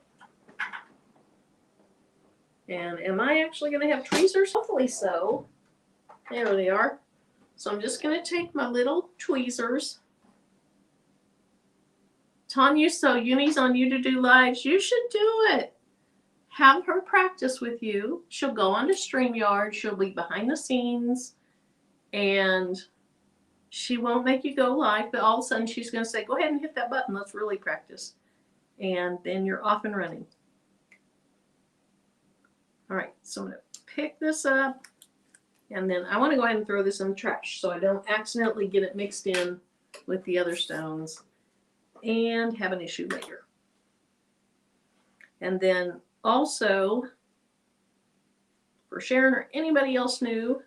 And am I actually going to have tweezers? Hopefully so. There they are. So I'm just going to take my little tweezers. Tanya, so Uni's on You to Do Lives. You should do it. Have her practice with you. She'll go on to StreamYard. She'll be behind the scenes. And she won't make you go live, but all of a sudden she's going to say, go ahead and hit that button. Let's really practice. And then you're off and running. All right, so I'm going to pick this up. And then I want to go ahead and throw this in the trash so I don't accidentally get it mixed in with the other stones and have an issue later. And then also, for Sharon or anybody else new,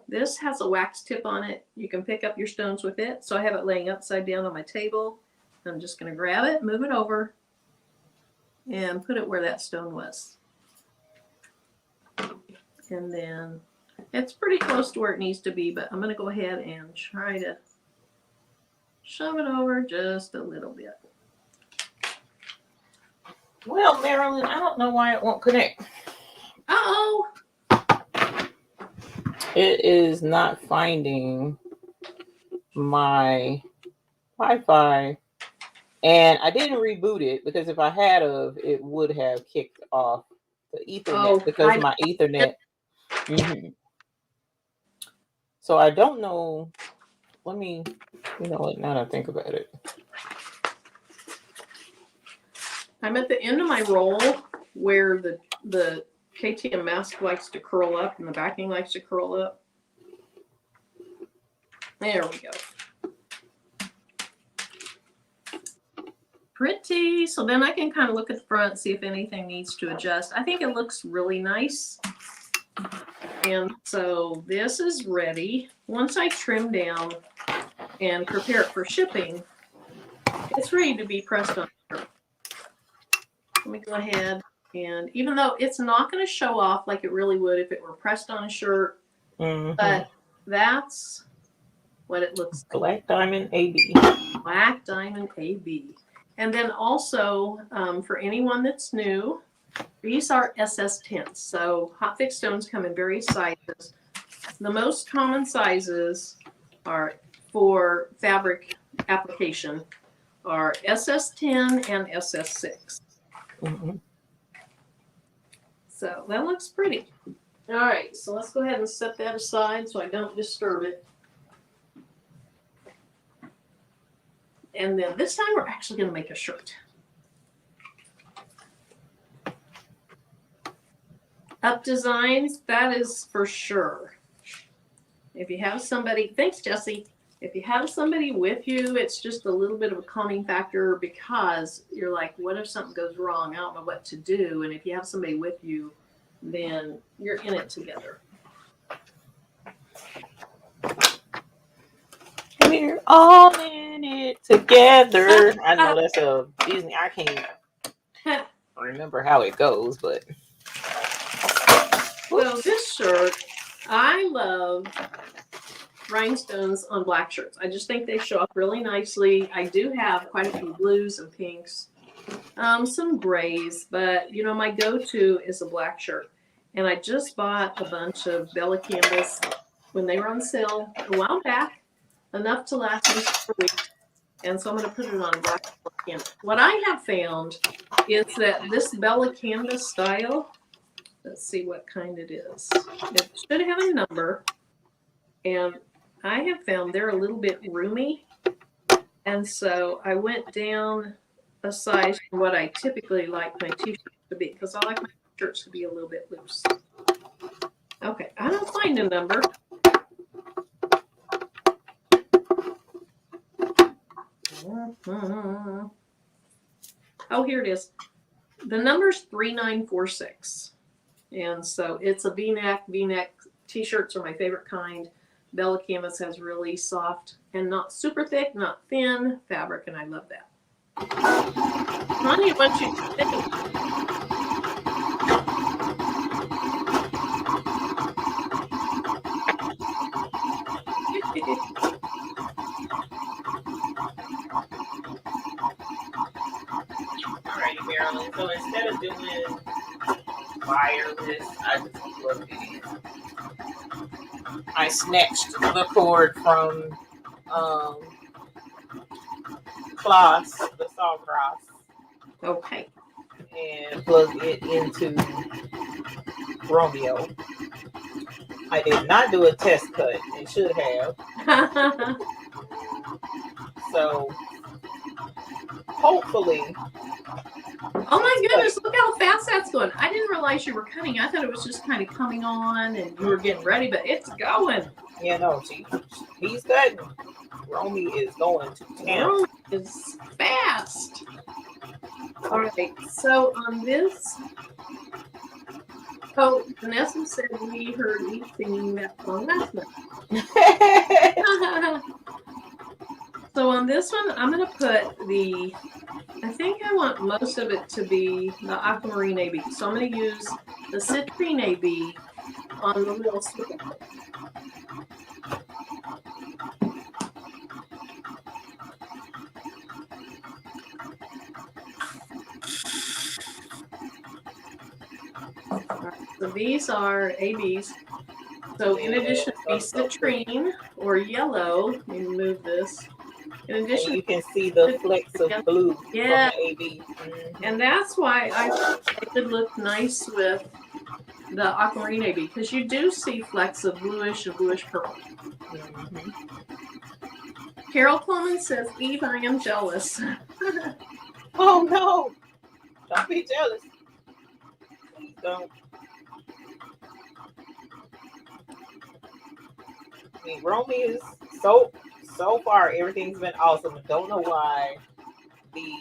this has a wax tip on it. You can pick up your stones with it. So I have it laying upside down on my table. I'm just going to grab it, move it over, and put it where that stone was. And then it's pretty close to where it needs to be, but I'm going to go ahead and try to shove it over just a little bit. Well, Marilyn, I don't know why it won't connect. Uh-oh. It is not finding my Wi-Fi. And I didn't reboot it because if I had of, it would have kicked off the Ethernet because my Ethernet. Mm-hmm. So I don't know. Let me, you know what, now that I think about it. I'm at the end of my roll where the KTM mask likes to curl up and the backing likes to curl up. There we go. Pretty. So then I can kind of look at the front, see if anything needs to adjust. I think it looks really nice. And so this is ready. Once I trim down and prepare it for shipping, it's ready to be pressed on. Let me go ahead and, even though it's not going to show off like it really would if it were pressed on a shirt, but that's what it looks like. Black Diamond AB. Black Diamond AB. And then also, for anyone that's new, these are SS10s. So hot fix stones come in various sizes. The most common sizes are for fabric application are SS10 and SS6. So that looks pretty. All right, so let's go ahead and set that aside so I don't disturb it. And then this time we're actually going to make a shirt. Up designs, that is for sure. If you have somebody, thanks Jesse. If you have somebody with you, it's just a little bit of a calming factor because you're like, what if something goes wrong? I don't know what to do. And if you have somebody with you, then you're in it together. We're all in it together. I know that's a Disney. I can't remember how it goes, but. Well, this shirt, I love rhinestones on black shirts. I just think they show up really nicely. I do have quite a few blues and pinks, some grays, but you know, my go-to is a black shirt. And I just bought a bunch of Bella canvas when they were on sale a while back, enough to last me for a week. And so I'm going to put it on a black canvas. What I have found is that this Bella canvas style, let's see what kind it is. It should have a number. And I have found they're a little bit roomy. And so I went down a size from what I typically like my t-shirts to be, because I like my shirts to be a little bit loose. Okay, I don't find a number. Oh, here it is. The number's 3946. And so it's a V-neck. V-neck t-shirts are my favorite kind. Bella Canvas has really soft and not super thick, not thin fabric, and I love that. Honey, what you think? All right, Marilyn. So instead of doing wireless, I just plugged it in. I snatched the cord from Kloss, the Sawgrass, Okay. and plugged it into Romeo. I did not do a test cut. It should have. So hopefully. Oh my goodness, look how fast that's going. I didn't realize you were cutting. I thought it was just kind of coming on and you were getting ready, but it's going. Yeah, no, he's cutting. Romy is going to town. Romy is fast. All right, so on this, oh, Vanessa said we heard me singing that song last night. So on this one, I'm going to put I think I want most of it to be the aquamarine AB. So I'm going to use the citrine AB on the little swivel. So these are ABs. So in addition to be citrine or yellow, let me move this. In addition, and you can see the flecks of blue from the AB. Mm-hmm. And that's why I thought it would look nice with the aquamarine AB, because you do see flecks of bluish and bluish purple. Mm-hmm. Carol Coleman says, Eve, I am jealous. Oh no! Don't be jealous. Please don't. I mean, Romy is so far everything's been awesome. I don't know why the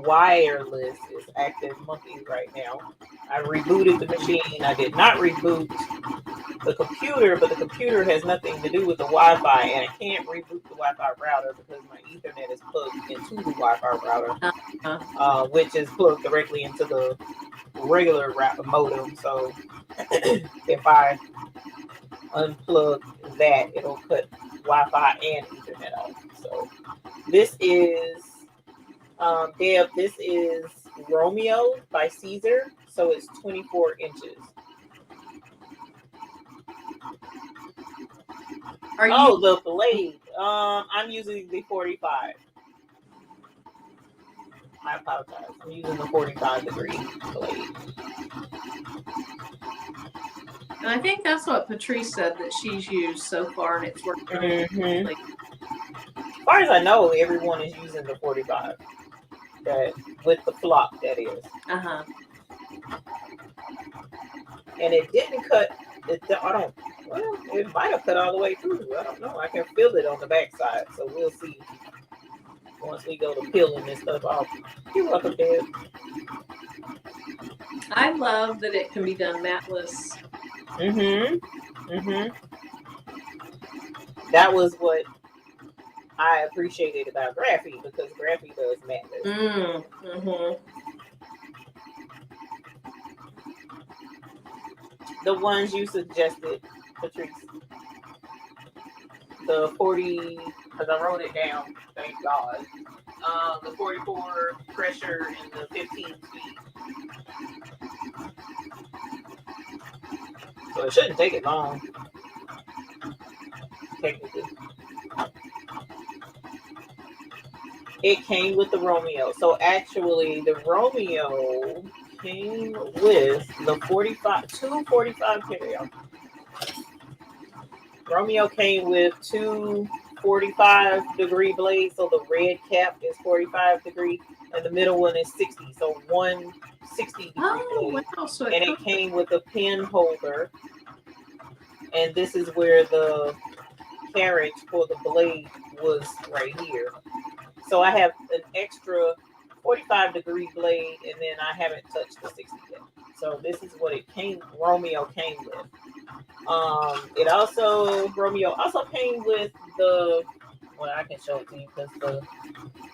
wireless is acting monkey right now. I rebooted the machine. I did not reboot the computer, but the computer has nothing to do with the Wi-Fi, and I can't reboot the Wi-Fi router because my Ethernet is plugged into the Wi-Fi router, which is plugged directly into the regular modem. So if I unplug that, it'll cut Wi-Fi and Ethernet off. So this is Deb, this is Romeo by Caesar, so it's 24 inches. The blade. I'm using the 45. I apologize. I'm using the 45-degree blade. And I think that's what Patrice said that she's used so far, and it's worked really mm-hmm. As far as I know, everyone is using the 45. That with the flock, that is. Uh-huh. And it didn't cut. It might have cut all the way through. I don't know. I can feel it on the backside, so we'll see once we go to peeling this stuff off. You're welcome, Dad. I love that it can be done matless. That was what I appreciated about Graphie, because Graphie does matless. The ones you suggested, Patrice. The 40, because I wrote it down, thank God. The 44 pressure and the 15 speed. So it shouldn't take it long, technically. It came with the Romeo. So actually, the Romeo came with the 245 carry-out. Romeo came with two 45-degree blades, so the red cap is 45 degree, and the middle one is 60. So one 60-degree blade. Wow. So and it came with a pin holder, and this is where the carriage for the blade was right here. So I have an extra 45-degree blade, and then I haven't touched the 60 yet. So this is what Romeo came with. It also, Romeo also came with the, well, I can show it to you because the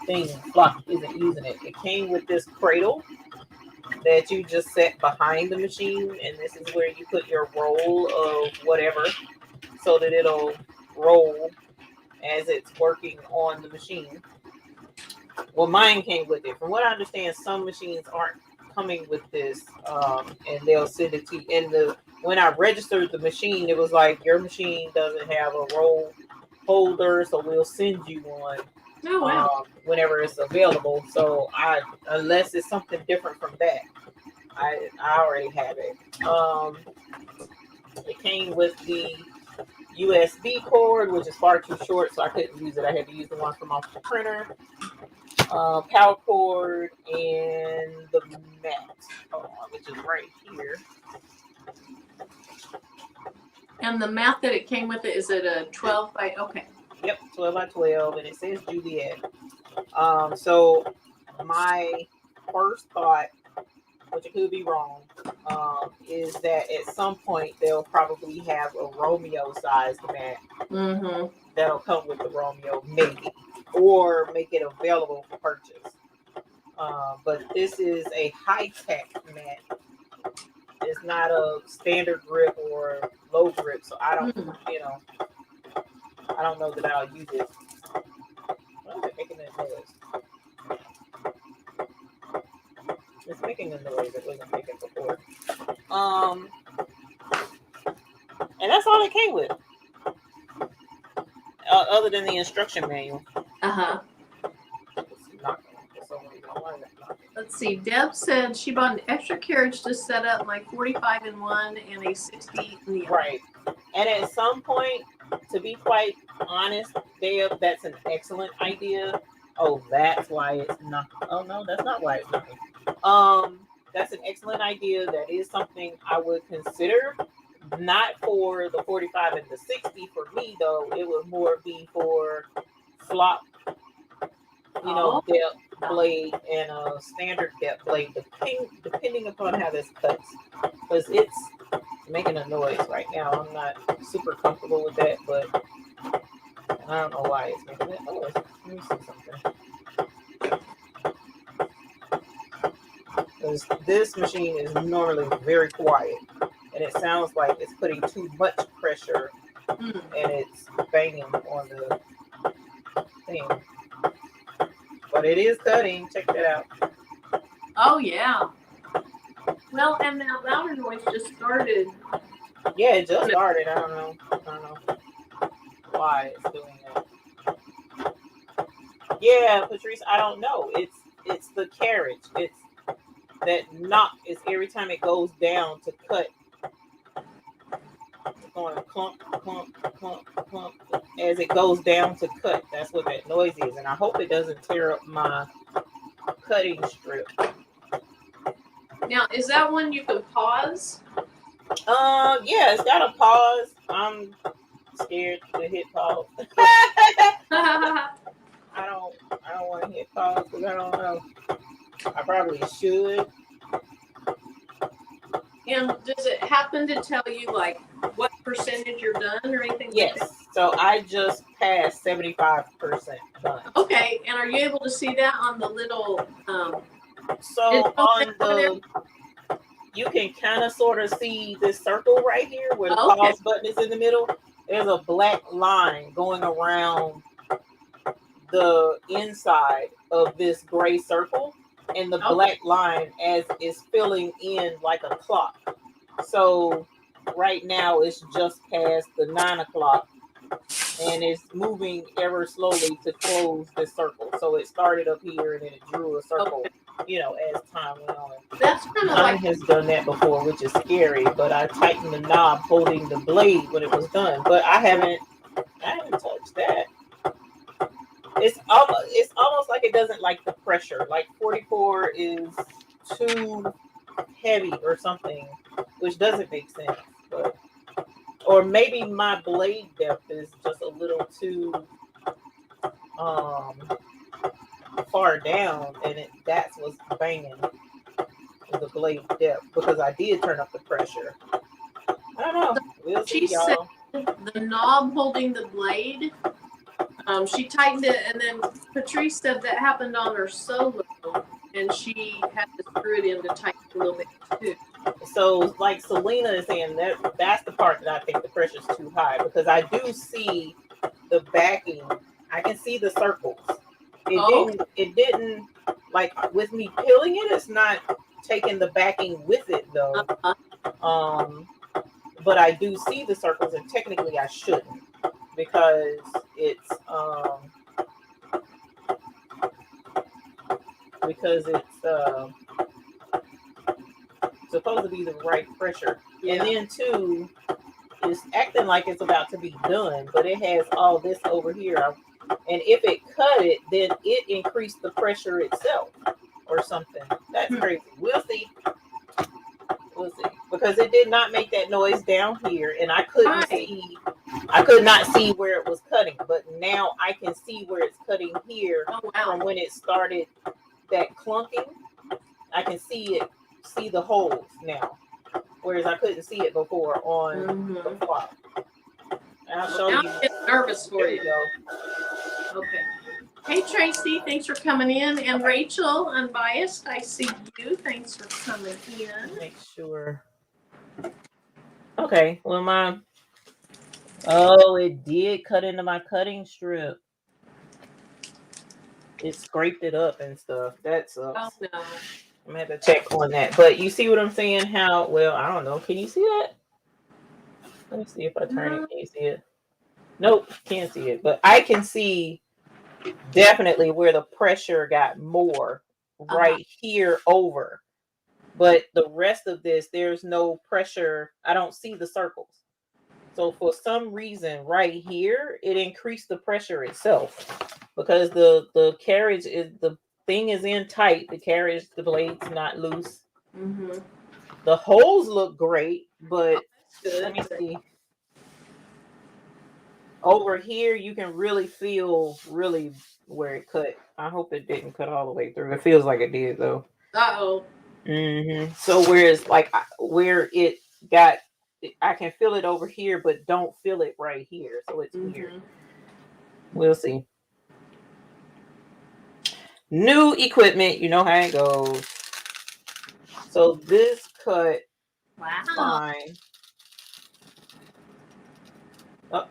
thing Flock isn't using it. It came with this cradle that you just set behind the machine, and this is where you put your roll of whatever so that it'll roll as it's working on the machine. Well, mine came with it. From what I understand, some machines aren't coming with this, and they'll send it to you. And when I registered the machine, it was like your machine doesn't have a roll holder, so we'll send you one. Oh, wow. Whenever it's available. So unless it's something different from that, I already have it. It came with the USB cord, which is far too short, so I couldn't use it. I had to use the one from off the printer. Power cord and the mat, which is right here. And the mat that it came with, is it a 12 by, okay. Yep, 12 by 12, and it says Juliet. So my first thought, which it could be wrong, is that at some point they'll probably have a Romeo sized mat that'll come with the Romeo, maybe, or make it available for purchase. But this is a high-tech mat. It's not a standard grip or low grip, so I don't, I don't know that I'll use it. Why is it making that noise? It's making a noise it wasn't making before. And that's all it came with. Other than the instruction manual. Uh-huh. Let's see. Deb said she bought an extra carriage to set up like 45 in one and a 60 in the other. Right. And at some point, to be quite honest, Deb, that's an excellent idea. Oh, that's why it's not. Oh no, that's not why it's not. That's an excellent idea. That is something I would consider. Not for the 45 and the 60 for me though. It would more be for flop, depth blade and a standard depth blade, depending upon how this cuts. Because it's making a noise right now. I'm not super comfortable with that, but I don't know why it's making that noise. Let me see something. Because this machine is normally very quiet, and it sounds like it's putting too much pressure, and it's banging on the thing. But it is cutting. Check that out. Oh, yeah. Well, and that louder noise just started. Yeah, it just started. I don't know why it's doing that. Yeah, Patrice, I don't know. It's the carriage. It's that knock is every time it goes down to cut. It's going clunk, clunk, clunk, clunk as it goes down to cut. That's what that noise is. And I hope it doesn't tear up my cutting strip. Now, is that one you can pause? Yeah, it's got a pause. I'm scared to hit pause. I don't want to hit pause because I don't know. I probably should. And does it happen to tell you like what percentage you're done or anything? Yes. Like so I just passed 75% done. Okay. And are you able to see that on the little so on the you can kind of sort of see this circle right here where the pause button is in the middle. There's a black line going around the inside of this gray circle, and the black line as is filling in like a clock. So right now it's just past the 9 o'clock, and it's moving ever slowly to close this circle. So it started up here and then it drew a circle, as time went on. That's kind of Mine has done that before, which is scary, but I tightened the knob holding the blade when it was done. But I haven't touched that. It's almost like it doesn't like the pressure. Like 44 is too heavy or something, which doesn't make sense. But or maybe my blade depth is just a little too far down, and that's what's banging the blade depth, because I did turn up the pressure. I don't know. We'll see, She said y'all. the knob holding the blade, she tightened it, and then Patrice said that happened on her solo, and she had to screw it in to tighten it a little bit too. So, like Selena is saying, that's the part that I think the pressure's too high, because I do see the backing. I can see the circles. It didn't like with me peeling it. It's not taking the backing with it though. But I do see the circles, and technically I shouldn't, because it's supposed to be the right pressure. Yeah. And then too, it's acting like it's about to be done, but it has all this over here. And if it cut it, then it increased the pressure itself or something. That's crazy. We'll see. We'll see. Because it did not make that noise down here, and I could not see where it was cutting, but now I can see where it's cutting here. From when it started that clunking. I can see the holes now, whereas I couldn't see it before on the flop. And I'll show you. I'm getting nervous for you. Okay. Hey Tracy, thanks for coming in, and Rachel, Unbiased, I see you. Thanks for coming in. Make sure. Okay. Well, it did cut into my cutting strip. It scraped it up and stuff. That sucks. Oh no. I'm gonna have to check on that. But you see what I'm saying? How well, I don't know. Can you see that? Let me see if I turn it. Can you see it? Nope, can't see it. But I can see definitely where the pressure got more right here over. But the rest of this, there's no pressure. I don't see the circles. So for some reason, right here, it increased the pressure itself, because the carriage is the thing is in tight. The carriage, the blade's not loose. The holes look great, but let me see. Over here, you can really feel where it cut. I hope it didn't cut all the way through. It feels like it did though. So whereas like where it got, I can feel it over here, but don't feel it right here. So it's weird. We'll see. New equipment, you know how it goes. So this cut fine. Oh,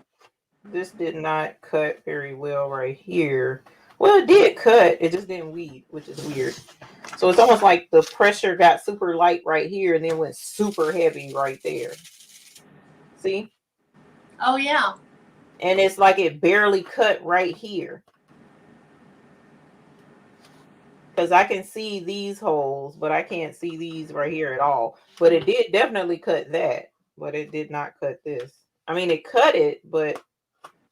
this did not cut very well right here. Well, it did cut. It just didn't weed, which is weird. So it's almost like the pressure got super light right here and then went super heavy right there. See? Oh, yeah. And it's like it barely cut right here. Because I can see these holes, but I can't see these right here at all. But it did definitely cut that, but it did not cut this. I mean, it cut it, but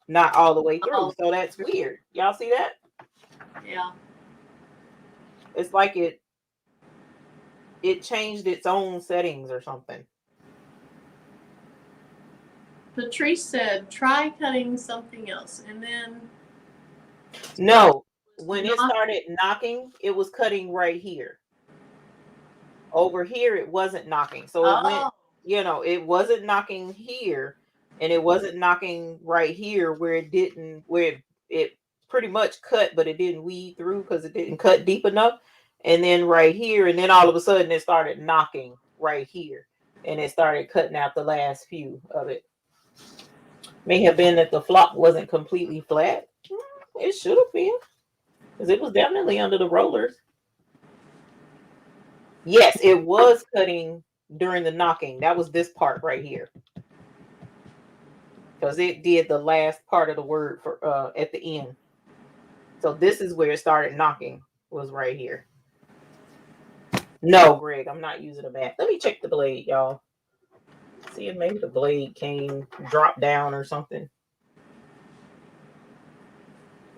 not all the way through. So that's weird. Y'all see that? Yeah. It's like it changed its own settings or something. Patrice said, try cutting something else. And then... No. When it started knocking, it was cutting right here. Over here, it wasn't knocking. So it went, it wasn't knocking here. And it wasn't knocking right here where it pretty much cut, but it didn't weed through because it didn't cut deep enough. And then right here, and then all of a sudden it started knocking right here. And it started cutting out the last few of it. May have been that the flop wasn't completely flat. It should have been. Because it was definitely under the rollers. Yes, it was cutting during the knocking. That was this part right here. Because it did the last part of the word for at the end. So this is where it started knocking, was right here. No, Greg, I'm not using a mat. Let me check the blade, y'all. See if maybe the blade dropped down or something.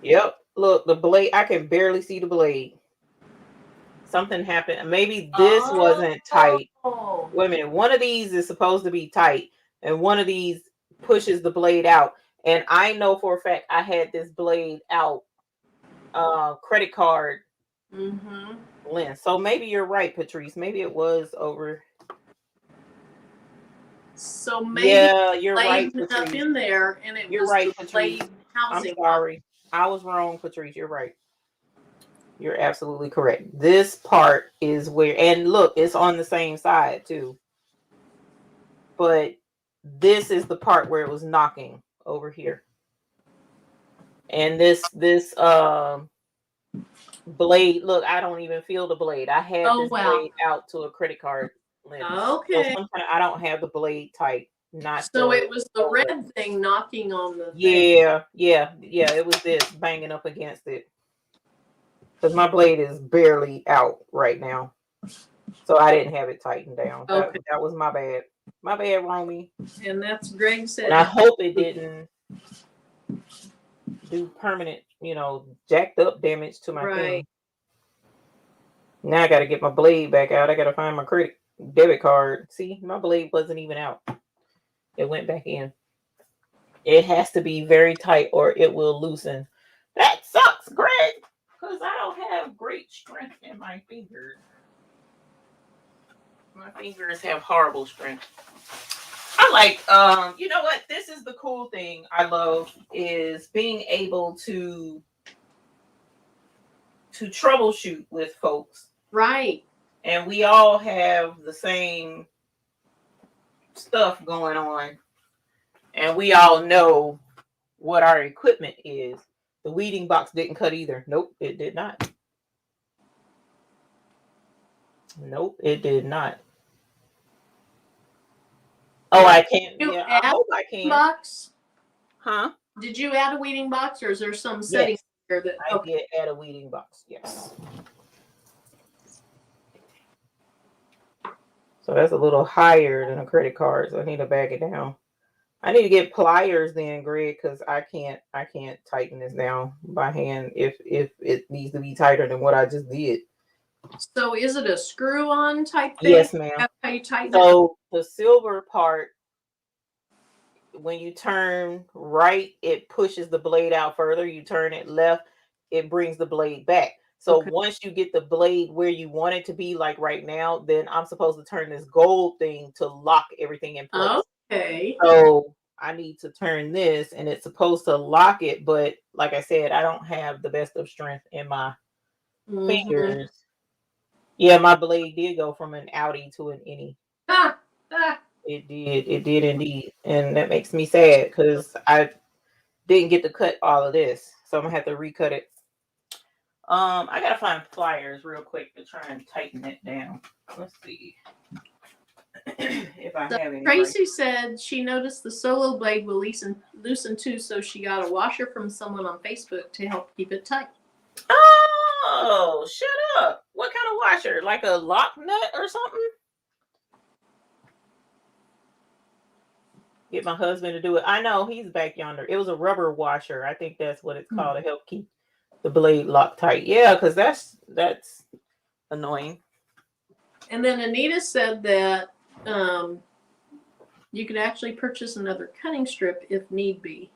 Yep, look, the blade, I can barely see the blade. Something happened. Maybe this wasn't tight. Wait a minute. One of these is supposed to be tight, and one of these pushes the blade out. And I know for a fact I had this blade out credit card length. So maybe you're right, Patrice. Maybe it was over. So maybe Yeah, you're blade right, went up Patrice. in there, and it You're was right, the Patrice. blade I'm housing. sorry. I was wrong, Patrice. You're right. You're absolutely correct. This part is where, and look, it's on the same side too. But this is the part where it was knocking over here. And this blade, look, I don't even feel the blade. I had Oh this wow. blade out to a credit card limit. So Okay. sometimes I don't have the blade tight. Not So the it was the red thing knocking on the thing. yeah. It was this banging up against it. Because my blade is barely out right now. So I didn't have it tightened down. Okay. That was my bad. My bad, Romy. And that's Greg said. And I hope it didn't do permanent, jacked up damage to my thing. Now I got to get my blade back out. I got to find my credit debit card. See, my blade wasn't even out. It went back in. It has to be very tight or it will loosen. That sucks, Greg, because I don't have great strength in my fingers. My fingers have horrible strength. I like, you know what? This is the cool thing I love is being able to troubleshoot with folks. Right. And we all have the same stuff going on. And we all know what our equipment is. The weeding box didn't cut either. Nope, it did not. Nope, it did not. Oh, I can't. Yeah, I hope I can. Box? Huh? Did you add a weeding box, or is there some setting here that I did add a weeding box? Yes. So that's a little higher than a credit card. So I need to back it down. I need to get pliers then, Greg, because I can't tighten this down by hand if it needs to be tighter than what I just did. So is it a screw-on type thing? Yes, ma'am. How you tighten so the silver part, when you turn right, it pushes the blade out further. You turn it left, it brings the blade back. So once you get the blade where you want it to be, like right now, then I'm supposed to turn this gold thing to lock everything in place. Okay. So I need to turn this, and it's supposed to lock it. But like I said, I don't have the best of strength in my fingers. Yeah, my blade did go from an outie to an innie. It did indeed. And that makes me sad because I didn't get to cut all of this. So I'm gonna have to recut it. I gotta find pliers real quick to try and tighten it down. Let's see. If I have any. Tracy said she noticed the solo blade will loosen too, so she got a washer from someone on Facebook to help keep it tight. Oh, shut up. What kind of washer? Like a lock nut or something? Get my husband to do it. I know, he's back yonder. It was a rubber washer. I think that's what it's called to help keep the blade locked tight. Yeah, because that's annoying. And then Anita said that you could actually purchase another cutting strip if need be.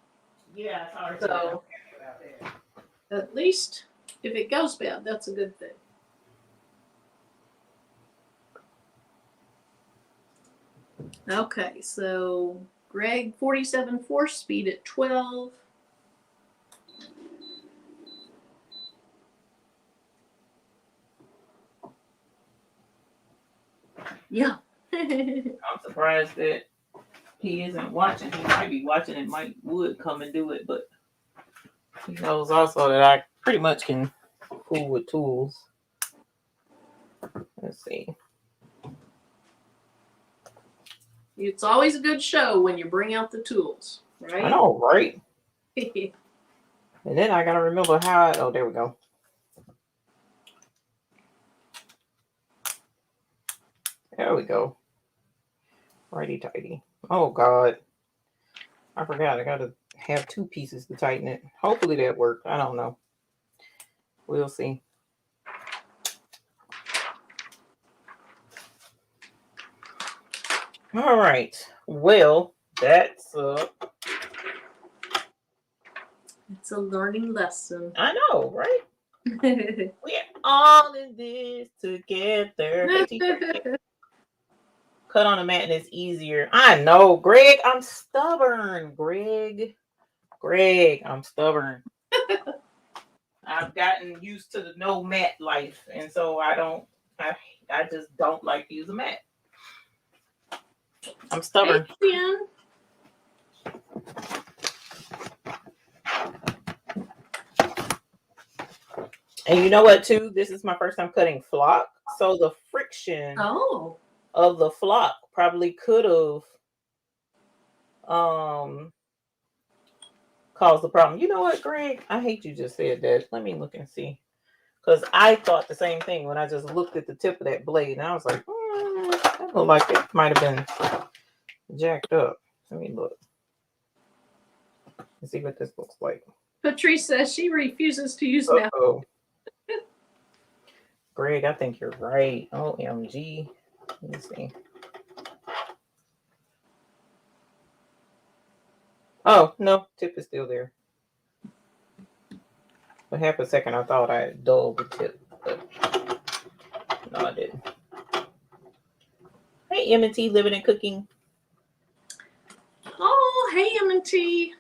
Yeah, so at least if it goes bad, that's a good thing. Okay, so Greg 47 force speed at 12. Yeah. I'm surprised that he isn't watching. He might be watching and would come and do it, but he knows also that I pretty much can fool with tools. Let's see. It's always a good show when you bring out the tools, right? I know, right? And then I gotta remember how oh, there we go. There we go. Righty tighty. Oh God. I forgot. I gotta have two pieces to tighten it. Hopefully that worked. I don't know. We'll see. All right. Well, that's it's a learning lesson. I know, right? We're all in this together. Cut on a mat and it's easier. I know, Greg. I'm stubborn, Greg. I'm stubborn. I've gotten used to the no mat life, and so I just don't like to use a mat. I'm stubborn. Hey, and you know what, too? This is my first time cutting flock, so the friction of the flock probably could have caused the problem. You know what, Greg? I hate you just said that. Let me look and see. Because I thought the same thing when I just looked at the tip of that blade. And I was like, that looked like it might have been jacked up. Let me look. Let's see what this looks like. Patrice says she refuses to use that. Greg, I think you're right. OMG. Let me see. Oh, no. Tip is still there. For half a second, I thought I dulled the tip. But no, I didn't. Hey, M&T, living and cooking. Oh, hey, M&T.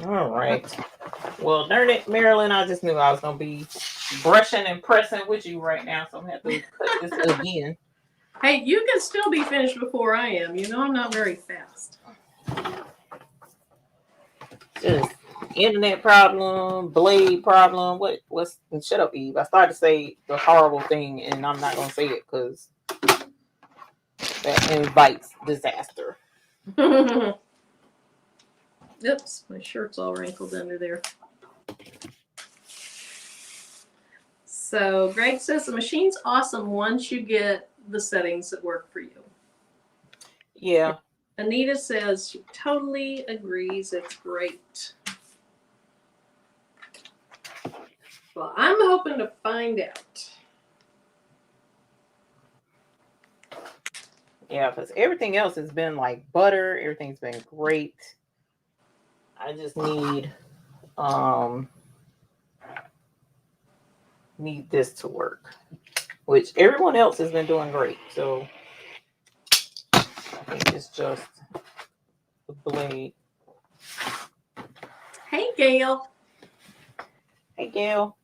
All right. Well, darn it, Marilyn, I just knew I was going to be brushing and pressing with you right now, so I'm going to have to cut this again. Hey, you can still be finished before I am. You know I'm not very fast. Just internet problem, blade problem. What's shut up, Eve. I started to say the horrible thing, and I'm not going to say it because that invites disaster. Oops, my shirt's all wrinkled under there. So Greg says the machine's awesome once you get the settings that work for you. Yeah. Anita says she totally agrees. It's great. Well, I'm hoping to find out. Yeah, because everything else has been like butter. Everything's been great. I just need this to work, which everyone else has been doing great. So I think it's just the blade. Hey, Gail. Hey, Gail.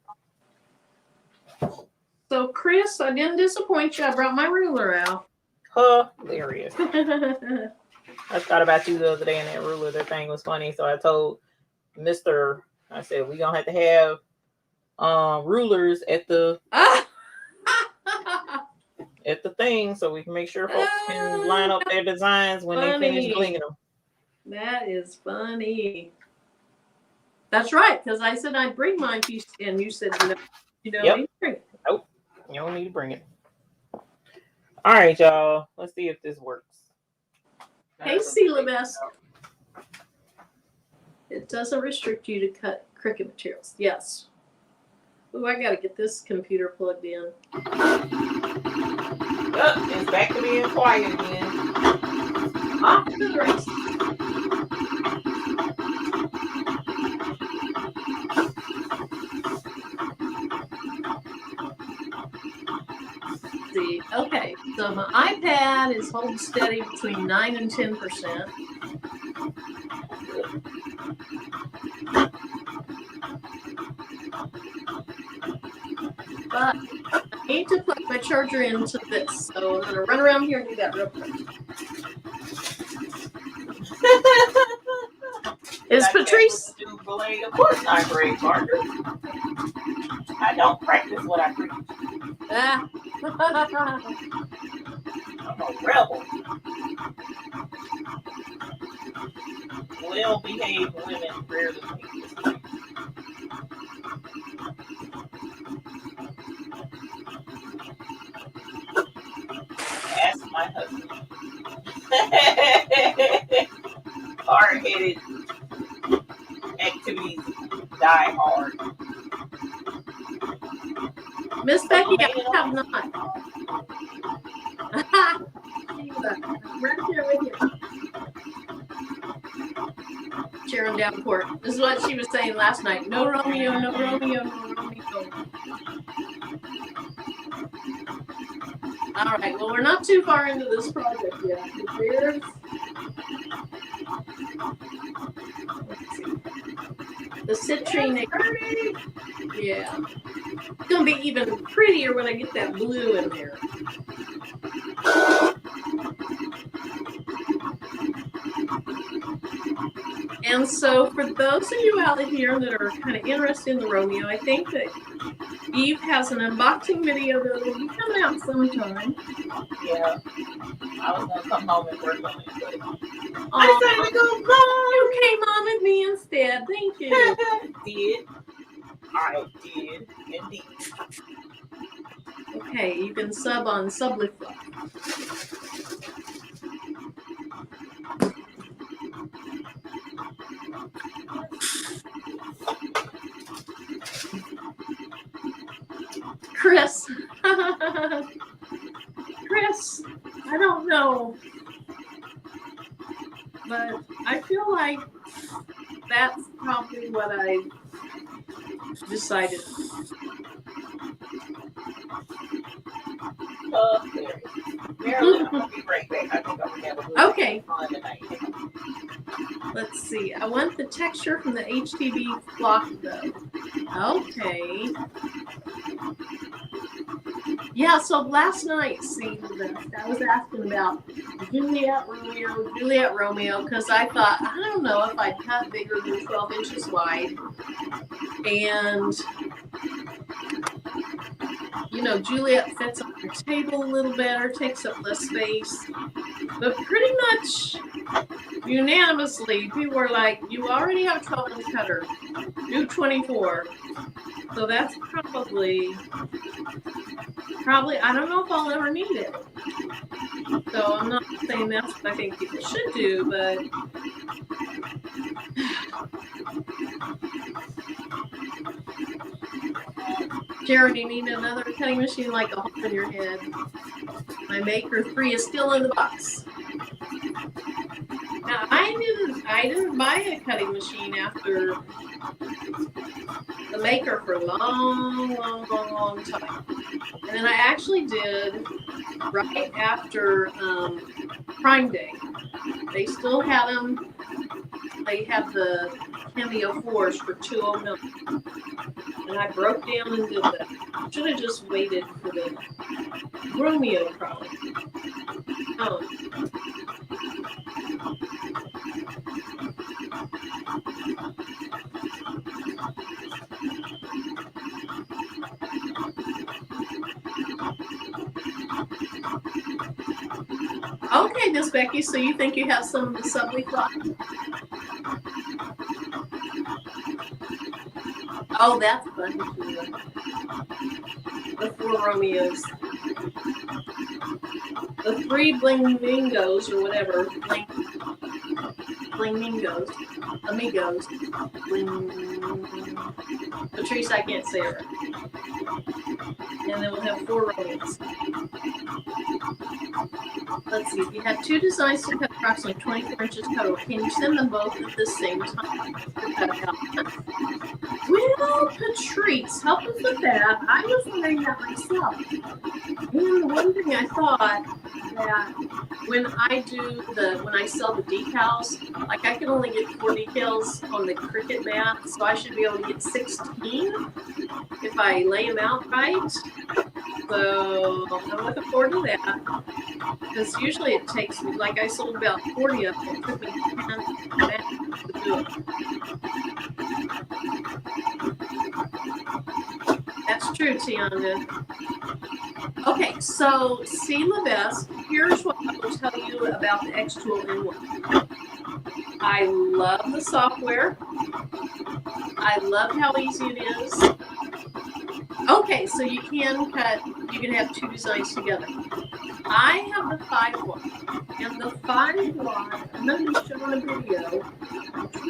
So, Chris, I didn't disappoint you. I brought my ruler out. Hilarious. I thought about you the other day in that ruler. That thing was funny. So I told Mr. I said, we're going to have rulers at the at the thing so we can make sure folks can line up their designs when they finish blinging them. That is funny. That's right, because I said I'd bring mine to you, and you said no, you don't need to bring it. Nope, you don't need to bring it. All right, y'all. Let's see if this works. Hey, Celebest. It doesn't restrict you to cut Cricut materials. Yes. Ooh, I got to get this computer plugged in. It's back to being quiet again. Off to the race. See, okay, so my iPad is holding steady between 9 and 10%. But I need to plug my charger into this, so I'm going to run around here and do that real quick. Is Patrice? Of course not, Greg Parker. I don't practice what I preach. I'm a rebel. Well-behaved women rarely make mistakes. Ask my husband. Hard-headed activities die hard. Miss Becky, I have not. Right here with you. Sharon Davenport. This is what she was saying last night. No Romeo, no Romeo, no Romeo. All right, well, we're not too far into this project yet. There's, let's see, the citrine. Yeah. It's going to be even prettier when I get that blue in there. And so for those of you out here that are kind of interested in the Romeo, I think that Eve has an unboxing video that will be coming out sometime. Yeah. I was going to come home and work on it, but I decided to go home. You came on with me instead. Thank you. Did. I did indeed. Okay, you can sub on Sublift. Chris. Chris, I don't know. But I feel like that's probably what I decided. Marilyn, I'm going to be right back. I think I'm going to have a little Okay. fun tonight. Let's see. I want the texture from the HTV block though. Okay. Yeah, so last night, see, I was asking about Juliet Romeo, because I thought, I don't know if I'd cut bigger than 12 inches wide. And, you know, Juliet fits on your table a little better, takes up less space. But pretty much unanimously, people were like, you already have a 12-inch cutter. Do 24. So that's probably, I don't know if I'll ever need it. So I'm not saying that's what I think people should do, but Jared, you need another cutting machine like a hole in your head. My Maker 3 is still in the box. Now I didn't buy a cutting machine after the Maker for a long time. And then I actually did right after Prime Day. They still had them. They have the Cameo 4s for $209. And I broke down and did that. Should have just waited for the Romeo probably. Okay, Miss Becky, so you think you have some of the Subway cloth? Oh, that's fun. The 4 Romeos. The 3 Bling Mingos or whatever. Bling Mingos. Amigos. Patrice, I can't say it right. And then we'll have 4 Romeos. Let's see, if you have 2 designs to cut approximately 24 inches total, can you send them both at the same time? Well, Patrice, help us with that. I was wondering that myself. And one thing I thought that when I sell the decals, like I can only get 4 decals on the Cricut mat, so I should be able to get 16 if I lay them out right. So I'm looking forward to that. Because usually it takes me, like I sold about 40 of them, it took me 10 minutes to do it. That's true, Tiana. Okay, so see Levesque, here's what I will tell you about the X-Tool N1. I love the software. I love how easy it is. Okay, so you can have 2 designs together. I have the 5 watt, and the 5 watt, I'm going to show in a video,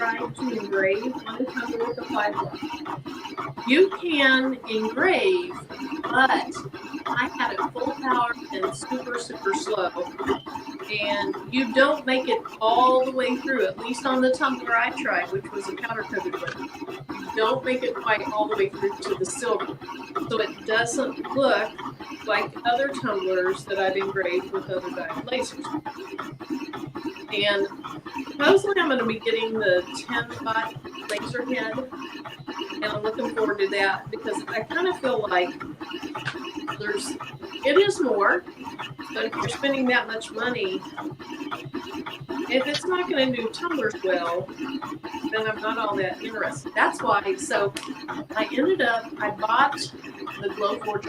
tried to engrave on a tumbler with a 5 watt. You can engrave, but I had it full power and super, super slow. And you don't make it all the way through, at least on the tumbler I tried, which was a powder coated one. You don't make it quite all the way through to the silver. So it doesn't look like other tumblers that I've engraved with other diode lasers. And supposedly I'm going to be getting the 10 watt laser head, and I'm looking forward to that because I kind of feel like it is more, but if you're spending that much money, if it's not going to do tumblers well, then I'm not all that interested. That's why, so I bought the Glowforge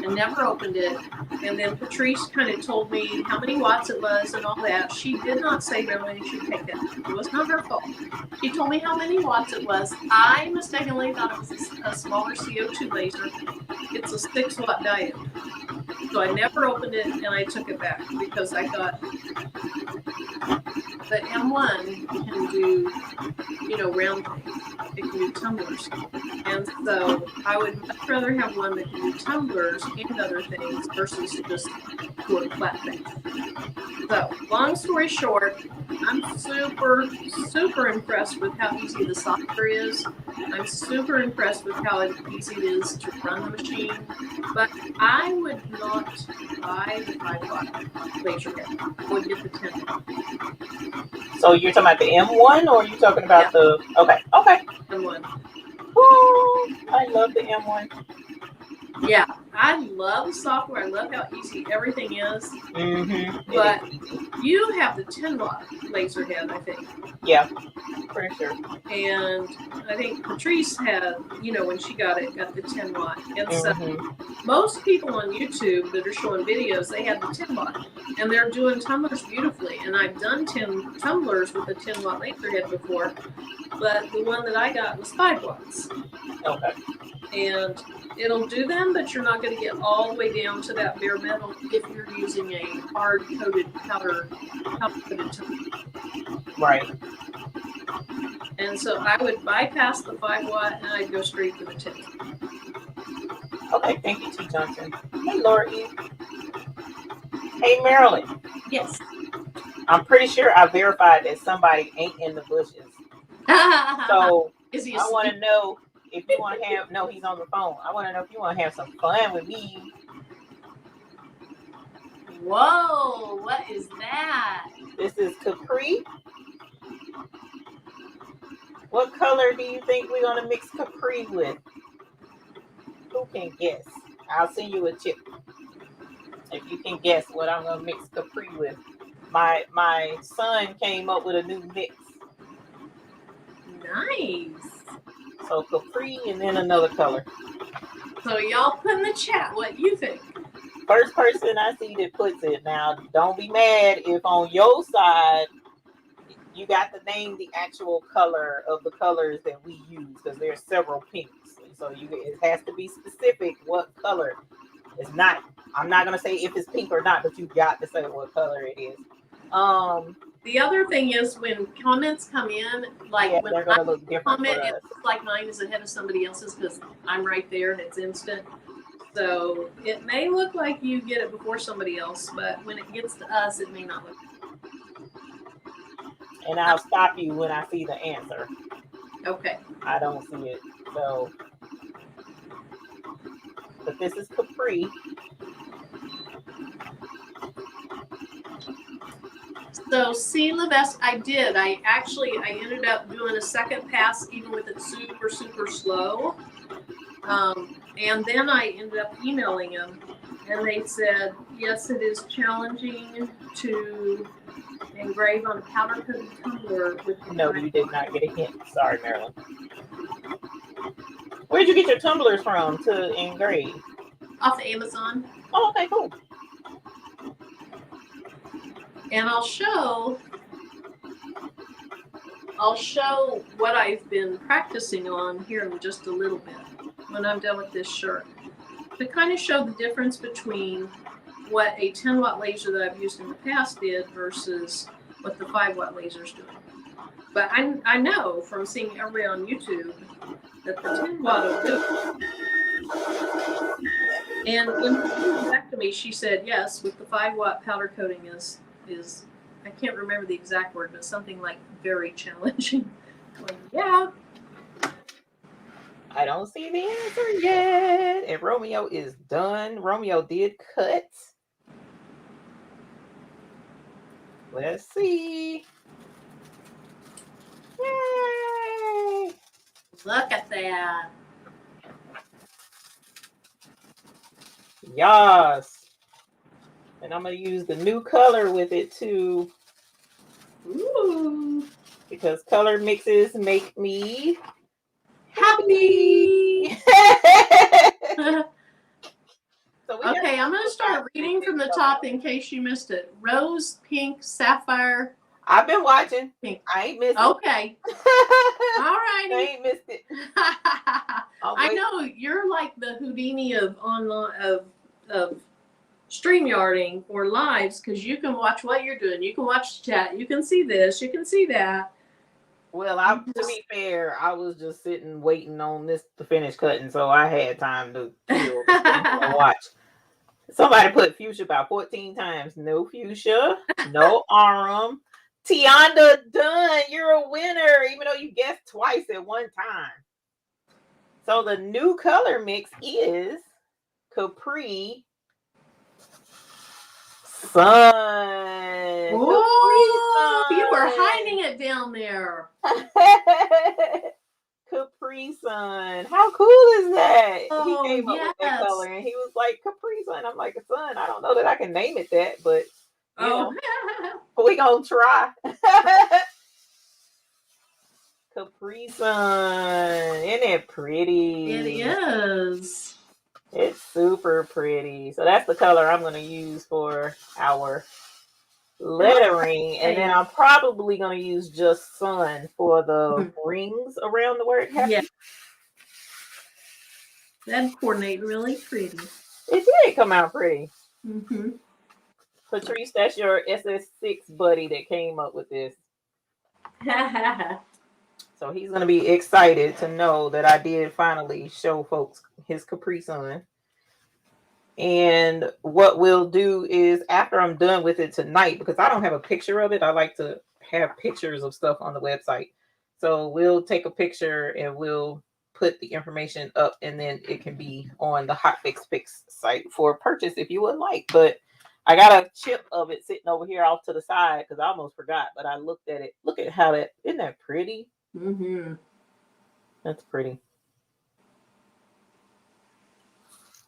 and never opened it. And then Patrice kind of told me how many watts it was and all that. She did not say, Marilyn, you should take that. It was not her fault. She told me how many watts it was. I mistakenly thought it was a smaller CO2 laser. It's a 6 watt diode. So I never opened it and I took it back because I thought the M1 can do, round things. It can do tumblers. And so I would much rather have one that can do tumblers and other things versus just doing flat things. So, long story short, I'm super, super impressed with how easy the software is. I'm super impressed with how easy it is to run the machine. But I would not buy the 5 watt laser head. I would get the 10 watt. So you're talking about the M1 or are you talking about the... Okay. M1. Woo! I love the M1. Yeah, I love the software. I love how easy everything is. Mm-hmm. But you have the 10 watt laser head, I think. Yeah, pretty sure. And I think Patrice had, when she got the 10 watt. And so most people on YouTube that are showing videos, they have the 10 watt. And they're doing tumblers beautifully. And I've done 10 tumblers with a 10 watt laser head before. But the one that I got was 5 watts. Okay. And it'll do them, but you're not going to get all the way down to that bare metal if you're using a hard-coated powder-coated tumbler. Right. And so I would bypass the 5 watt and I'd go straight to the 10. Okay, thank you, T. Johnson. Hey, Laura E. Hey, Marilyn. Yes. I'm pretty sure I verified that somebody ain't in the bushes. So is he I want to know if you want to have... No, he's on the phone. I want to know if you want to have some fun with me. Whoa, what is that? This is Capri. What color do you think we're going to mix Capri with? Who can guess? I'll send you a tip. If you can guess what I'm going to mix Capri with. My son came up with a new mix. Nice. So Capri and then another color. So y'all put in the chat what you think. First person I see that puts it. Now, don't be mad if on your side you got to name the actual color of the colors that we use because there's several pinks. So it has to be specific what color. It's not. I'm not gonna say if it's pink or not, but you got to say what color it is. The other thing is when comments come in, like when they're gonna look different. Comment, it looks like mine is ahead of somebody else's because I'm right there and it's instant. So it may look like you get it before somebody else, but when it gets to us, it may not look. And I'll stop you when I see the answer. Okay. I don't see it. So, but this is Capri. So C. Levesque, I did. I ended up doing a second pass even with it super, super slow. And then I ended up emailing them and they said, yes, it is challenging to engrave on a powder coated tumbler with. No, you did not get a hint. Sorry, Marilyn. Where'd you get your tumblers from to engrave? Off of Amazon. Oh, okay, cool. And I'll show what I've been practicing on here in just a little bit when I'm done with this shirt to kind of show the difference between what a 10 watt laser that I've used in the past did versus what the 5 watt laser is doing. But I know from seeing everybody on YouTube that the 10 watt will do it. And when she came back to me, she said, yes, with the 5 watt powder coating is I can't remember the exact word, but something like very challenging. Like, yeah. I don't see the answer yet. And Romeo is done. Romeo did cut. Let's see. Yay! Look at that. Yes. And I'm going to use the new color with it too. Ooh. Because color mixes make me happy. So okay, I'm going to start reading from the top in case you missed it. Rose, pink, sapphire. I've been watching. Pink. I ain't missed it. Okay. All righty. I ain't missed it. I know you're like the Houdini of online of StreamYarding or lives, because you can watch what you're doing. You can watch the chat. You can see this. You can see that. Well, to be fair, I was just sitting waiting on this to finish cutting, so I had time to kill and watch. Somebody put fuchsia about 14 times. No fuchsia, no arum. Tionda Dunn, you're a winner, even though you guessed twice at one time. So the new color mix is Capri Sun. Oh, you were hiding it down there. Capri Sun. How cool is that? Oh, he came up with that color and he was like, Capri Sun. I'm like, Sun, I don't know that I can name it that, but you know, we gonna try. Capri Sun. Isn't it pretty? It is. It's super pretty. So that's the color I'm going to use for our lettering. And then I'm probably going to use just sun for the rings around the word happy. Yeah. That'd coordinate really pretty. It did come out pretty. Mm-hmm. Patrice, that's your SS6 buddy that came up with this. So he's going to be excited to know that I did finally show folks his Capri Sun. And what we'll do is after I'm done with it tonight, because I don't have a picture of it, I like to have pictures of stuff on the website. So we'll take a picture and we'll put the information up, and then it can be on the Hot Fix Picks site for purchase if you would like. But I got a chip of it sitting over here off to the side because I almost forgot, but I looked at it. Look at how that, isn't that pretty? Mm-hmm. That's pretty.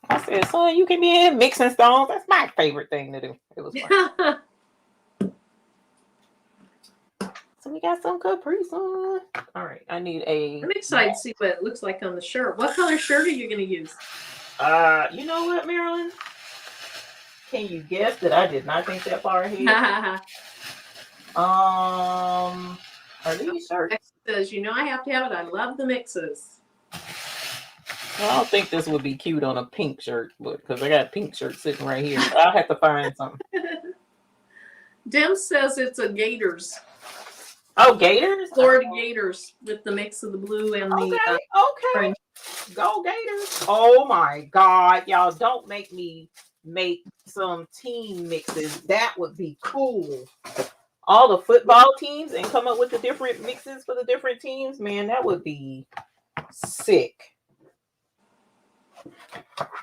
I said, son, you can be in mixing stones. That's my favorite thing to do. It was fun. So we got some Capri Sun. All right, I need a. I'm excited to see what it looks like on the shirt. What color shirt are you going to use? You know what, Marilyn? Can you guess that I did not think that far ahead? Are these shirts? It says, you know, I have to have it. I love the mixes. I don't think this would be cute on a pink shirt, but because I got a pink shirt sitting right here, I'll have to find something. Dem says it's a Gators. Oh, Gators? Florida Gators with the mix of the blue and the okay. Go Gators. Oh my God, y'all, don't make me make some team mixes. That would be cool. All the football teams and come up with the different mixes for the different teams. Man, that would be sick.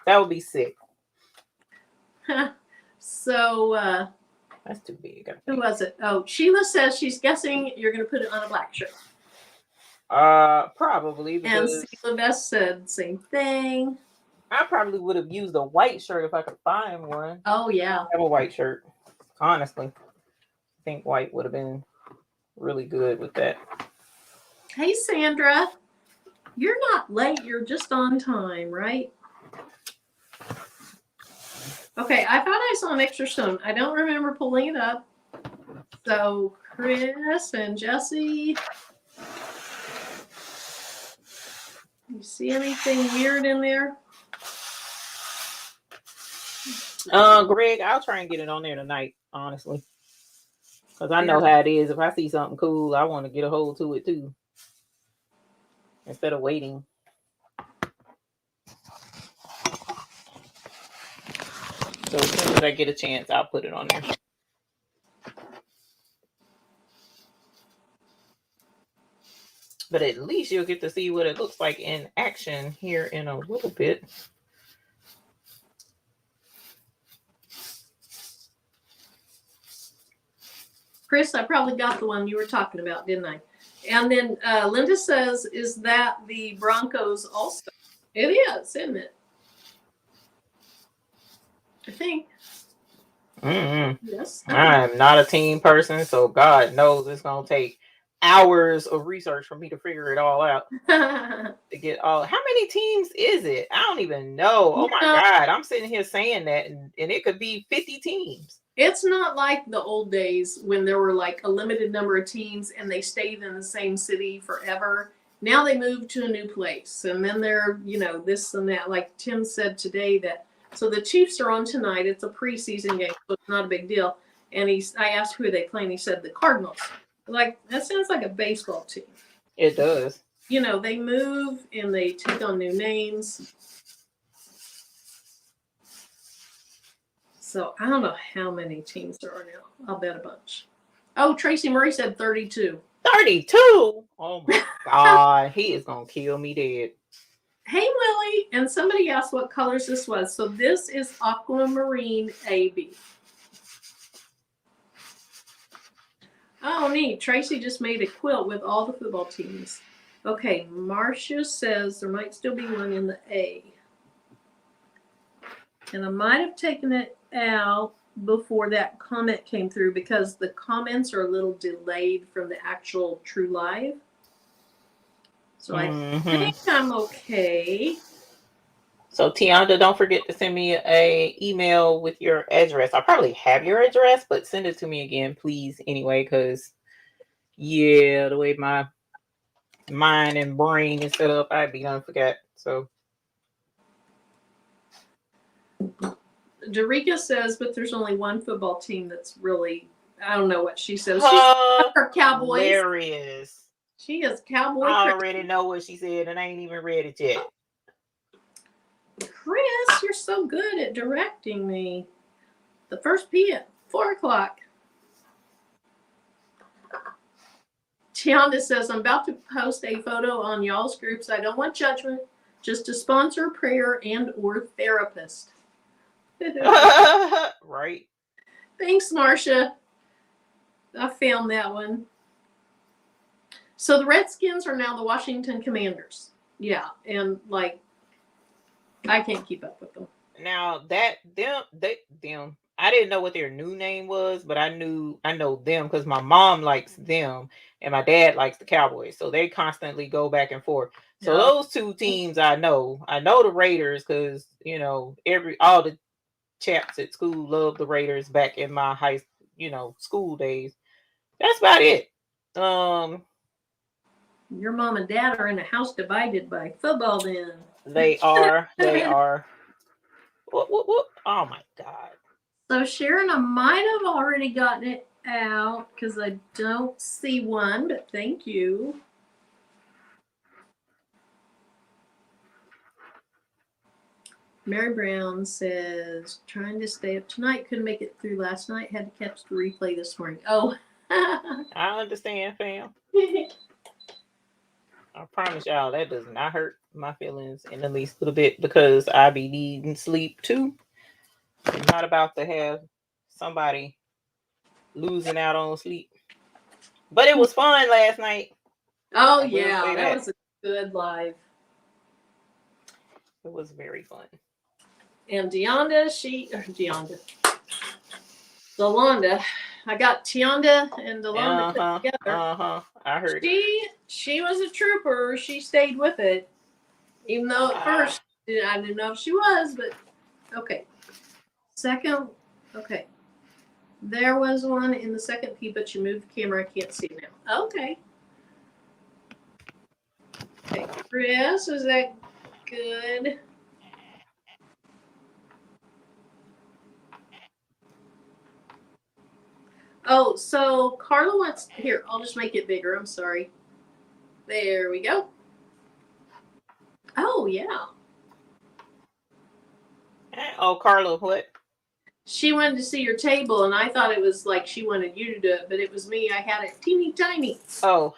That would be sick. So, that's too big. Who was it? Oh, Sheila says she's guessing you're going to put it on a black shirt. Probably. And Sylvester said same thing. I probably would have used a white shirt if I could find one. Oh, yeah. I have a white shirt. Honestly, I think white would have been really good with that. Hey, Sandra. You're not late. You're just on time, right? Okay, I thought I saw an extra stone. I don't remember pulling it up. So, Chris and Jesse. You see anything weird in there? Greg, I'll try and get it on there tonight, honestly. Because I know how it is. If I see something cool, I want to get a hold to it too. Instead of waiting. So as soon as I get a chance, I'll put it on there. But at least you'll get to see what it looks like in action here in a little bit. Chris, I probably got the one you were talking about, didn't I? And then Linda says, is that the Broncos also? It is, isn't it? I think. Yes. I'm not a team person, so God knows it's going to take hours of research for me to figure it all out. To get all. How many teams is it? I don't even know. Oh my God. I'm sitting here saying that, and it could be 50 teams. It's not like the old days when there were like a limited number of teams and they stayed in the same city forever. Now they move to a new place, and then they're, this and that. Like Tim said today that, so the Chiefs are on tonight. It's a preseason game, so it's not a big deal. And I asked who they play, and he said the Cardinals. Like, that sounds like a baseball team. It does. They move and they take on new names. So I don't know how many teams there are now. I'll bet a bunch. Oh, Tracy Murray said 32. 32? Oh my God. He is going to kill me dead. Hey, Willie. And somebody asked what colors this was. So this is Aquamarine AB. Oh, neat. Tracy just made a quilt with all the football teams. Okay, Marcia says there might still be one in the A. And I might have taken it out before that comment came through because the comments are a little delayed from the actual True Live. So I think I'm okay. So Tianda, don't forget to send me a email with your address. I probably have your address, but send it to me again, please, anyway, because the way my mind and brain is set up, I'd be gonna forget. So Derica says, but there's only one football team that's really, I don't know what she says. She's her Cowboys. Hilarious. She is Cowboy. I already know what she said, and I ain't even read it yet. Chris, you're so good at directing me. The first PM, 4 o'clock. Tianda says, I'm about to post a photo on y'all's groups. I don't want judgment, just a sponsor, prayer, and or therapist. Right. Thanks, Marcia. I found that one. So the Redskins are now the Washington Commanders. Yeah, and like I can't keep up with them. Now that them, I didn't know what their new name was, but I know them because my mom likes them and my dad likes the Cowboys, so they constantly go back and forth. So those two teams I know the Raiders because all the chaps at school loved the Raiders back in my school days. That's about it. Your mom and dad are in a house divided by football then. They are. What? Oh my God. So Sharon, I might have already gotten it out because I don't see one, but thank you. Mary Brown says, trying to stay up tonight. Couldn't make it through last night. Had to catch the replay this morning. Oh. I understand, fam. I promise y'all that does not hurt my feelings in the least little bit because I be needing sleep too. I'm not about to have somebody losing out on sleep. But it was fun last night. Oh yeah, that was a good live. It was very fun. And Delonda, I got Tianda and Delonda together. I heard. She was a trooper. She stayed with it, even though at first I didn't know if she was. But okay, second, okay. There was one in the second P, but you moved the camera. I can't see now. Okay. Okay, Chris, is that good? Oh, so Carla wants, here, I'll just make it bigger. I'm sorry. There we go. Oh, yeah. Oh, Carla, what? She wanted to see your table, and I thought it was like she wanted you to do it, but it was me. I had it teeny tiny. Oh,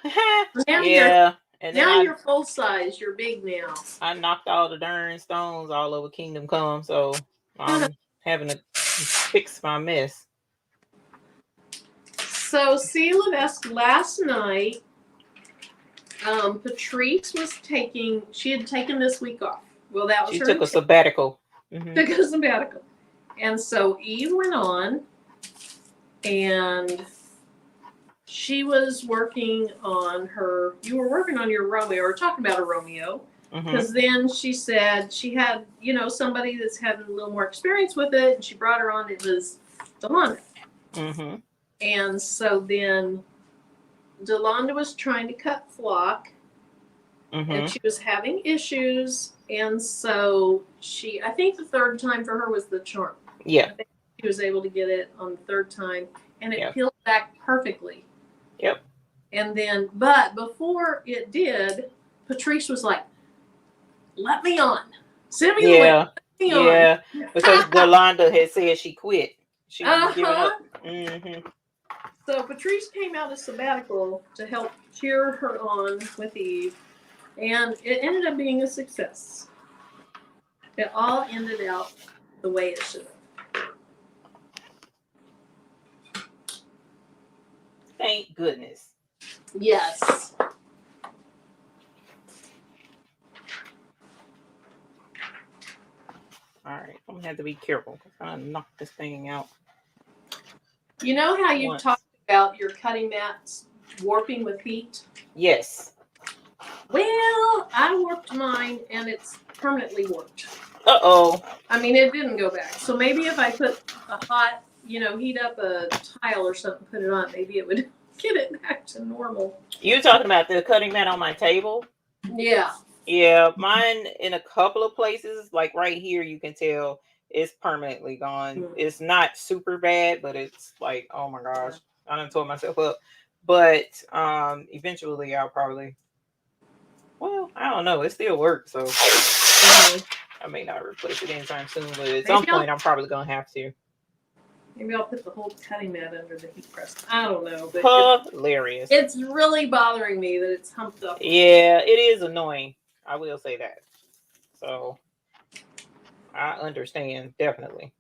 Now yeah. And then you're full size. You're big now. I knocked all the darn stones all over Kingdom Come, so I'm having to fix my mess. So, Levesque last night, Patrice was she had taken this week off. Well, that was She her took a sabbatical. Took a sabbatical. And so Eve went on, and she was working on you were working on your Romeo, or talking about a Romeo, because then she said she had, somebody that's had a little more experience with it, and she brought her on. It was Delonda. And so then Delonda was trying to cut flock, and she was having issues, and so I think the third time for her was the charm. Yeah. I think she was able to get it on the third time, and it peeled back perfectly. Yep. And then, but before it did, Patrice was like, "Let me on. Send me the link. Let me on." Because Delonda had said she quit. She was giving up. So Patrice came out of sabbatical to help cheer her on with Eve, and it ended up being a success. It all ended out the way it should have. Thank goodness. Yes. All right, I'm gonna have to be careful because I'm gonna knock this thing out. You know how you talked about your cutting mats warping with heat? Yes. Well, I warped mine, and it's permanently warped. Uh-oh. I mean, it didn't go back. So maybe if I put a hot, heat up a tile or something, put it on, maybe it would get it back to normal. You're talking about the cutting mat on my table? Yeah. Yeah, mine in a couple of places, like right here, you can tell it's permanently gone. It's not super bad, but it's like, oh my gosh, I done tore myself up. But eventually I'll probably, well, I don't know, it still works, so I may not replace it anytime soon, but at some point I'm probably gonna have to. Maybe I'll put the whole cutting mat under the heat press. I don't know, but hilarious. It's really bothering me that it's humped up. Yeah, it is annoying. I will say that. So I understand, definitely.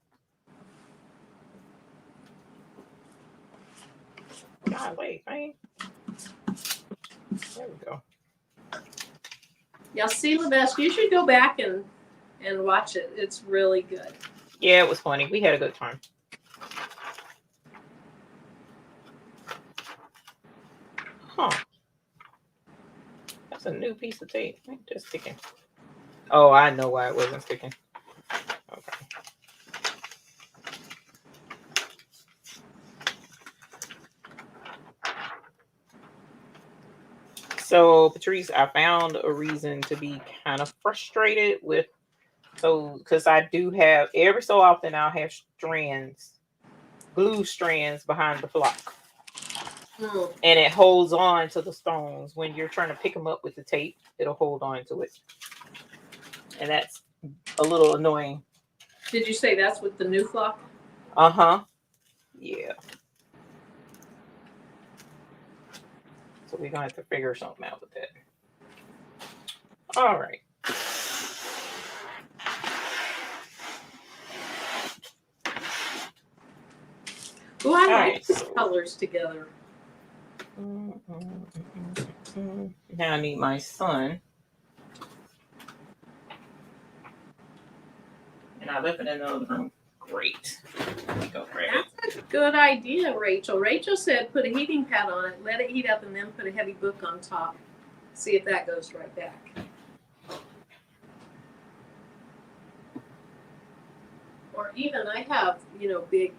Golly, man. There we go. Yeah, see, Levesque, you should go back and watch it. It's really good. Yeah, it was funny. We had a good time. Huh. That's a new piece of tape. Ain't just sticking. Oh, I know why it wasn't sticking. Okay. So, Patrice, I found a reason to be kind of frustrated with, because I do have, every so often I'll have glue strands behind the flock. And it holds on to the stones. When you're trying to pick them up with the tape, it'll hold on to it. And that's a little annoying. Did you say that's with the new flock? Uh-huh. Yeah. So we're going to have to figure something out with that. All right. Oh, I like these colors together. Now I need my son. And I left it in the other room. Great. Let me go grab it. That's a good idea, Rachel. Rachel said put a heating pad on it, let it heat up, and then put a heavy book on top. See if that goes right back. Or even I have, big,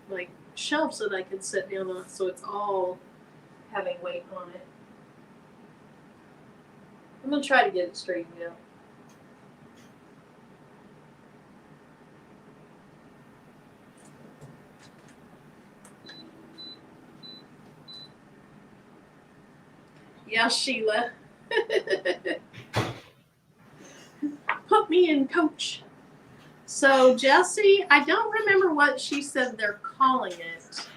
like, shelves that I can sit down on, so it's all having weight on it. I'm going to try to get it straightened out. Yeah, Sheila. Put me in, coach. So, Jessie, I don't remember what she said they're calling it.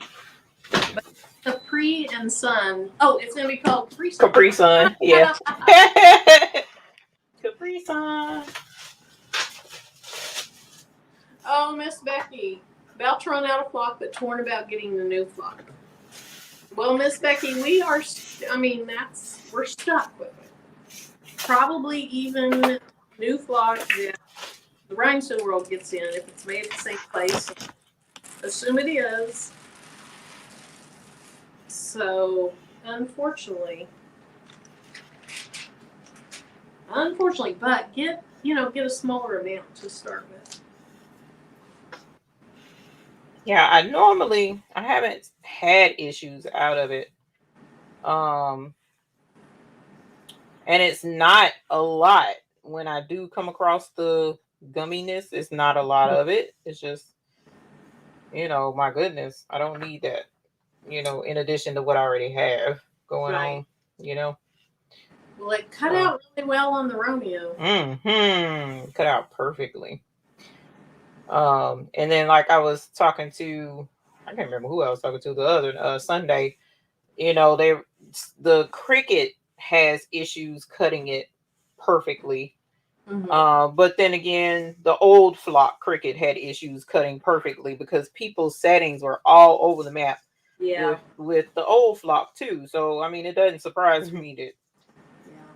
But Capri and Sun. Oh, it's going to be called Capri Sun. Capri Sun, yeah. Capri Sun. Oh, Miss Becky. About to run out of flock, but torn about getting the new flock. Well, Miss Becky, we're stuck with it. Probably even new flock that the Rhinestone world gets in if it's made at the same place. Assume it is. So, unfortunately, but get a smaller amount to start with. Yeah, I haven't had issues out of it. And it's not a lot. When I do come across the gumminess, it's not a lot of it. It's just, my goodness, I don't need that, in addition to what I already have going on, Well, it cut out really well on the Romeo. Cut out perfectly. And then like I was talking to, I can't remember who I was talking to the other Sunday, the cricket has issues cutting it perfectly. But then again, the old flock cricket had issues cutting perfectly because people's settings were all over the map. Yeah. With the old flock too. So I mean, it doesn't surprise me that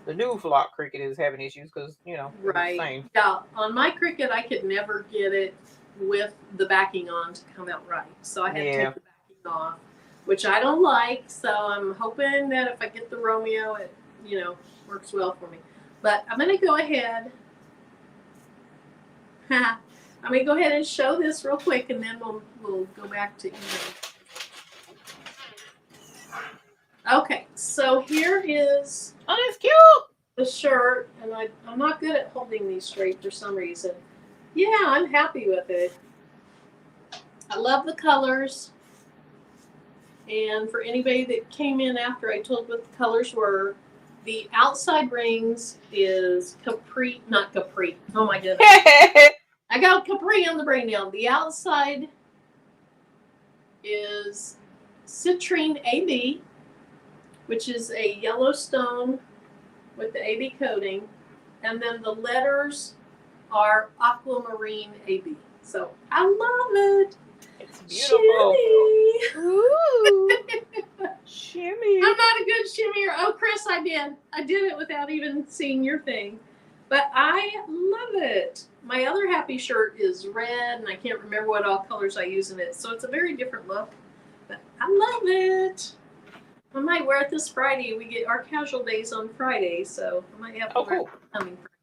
the new flock cricket is having issues because right. It's the same. Yeah. On my cricket, I could never get it with the backing on to come out right, so I had to take the backing off, which I don't like. So I'm hoping that if I get the Romeo, it works well for me. But I'm going to go ahead. I'm going to go ahead and show this real quick, and then we'll go back to email. Okay, so here is. Oh, that's cute. The shirt, and I'm not good at holding these straight for some reason. Yeah, I'm happy with it. I love the colors. And for anybody that came in after I told what the colors were, the outside rings is Capri, not Capri. Oh my goodness. I got Capri on the brain now. The outside is Citrine AB, which is a Yellowstone with the AB coating, and then the letters are Aquamarine AB. So I love it. It's beautiful. Shimmy. Shimmy. I'm not a good shimmier. Oh, Chris, I did it without even seeing your thing. But I love it. My other happy shirt is red, and I can't remember what all colors I use in it. So it's a very different look. But I love it. I might wear it this Friday. We get our casual days on Friday, so I might have to wear it coming Friday.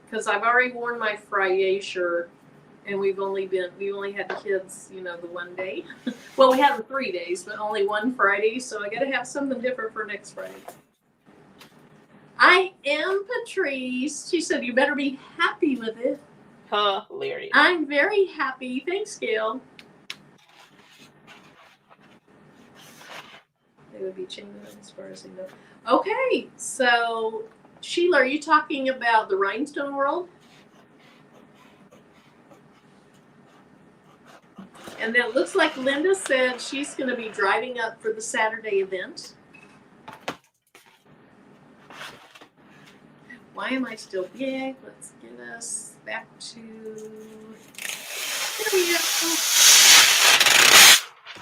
Because I've already worn my Friday shirt, and we only had the kids, the one day. Well, we had them 3 days, but only one Friday, so I got to have something different for next Friday. I am Patrice. She said, you better be happy with it. Hilarious. I'm very happy. Thanks, Gail. They would be changing it as far as they know. Okay, so Sheila, are you talking about the Rhinestone world? And then it looks like Linda said she's going to be driving up for the Saturday event. Why am I still big? Let's get us back to. There we go.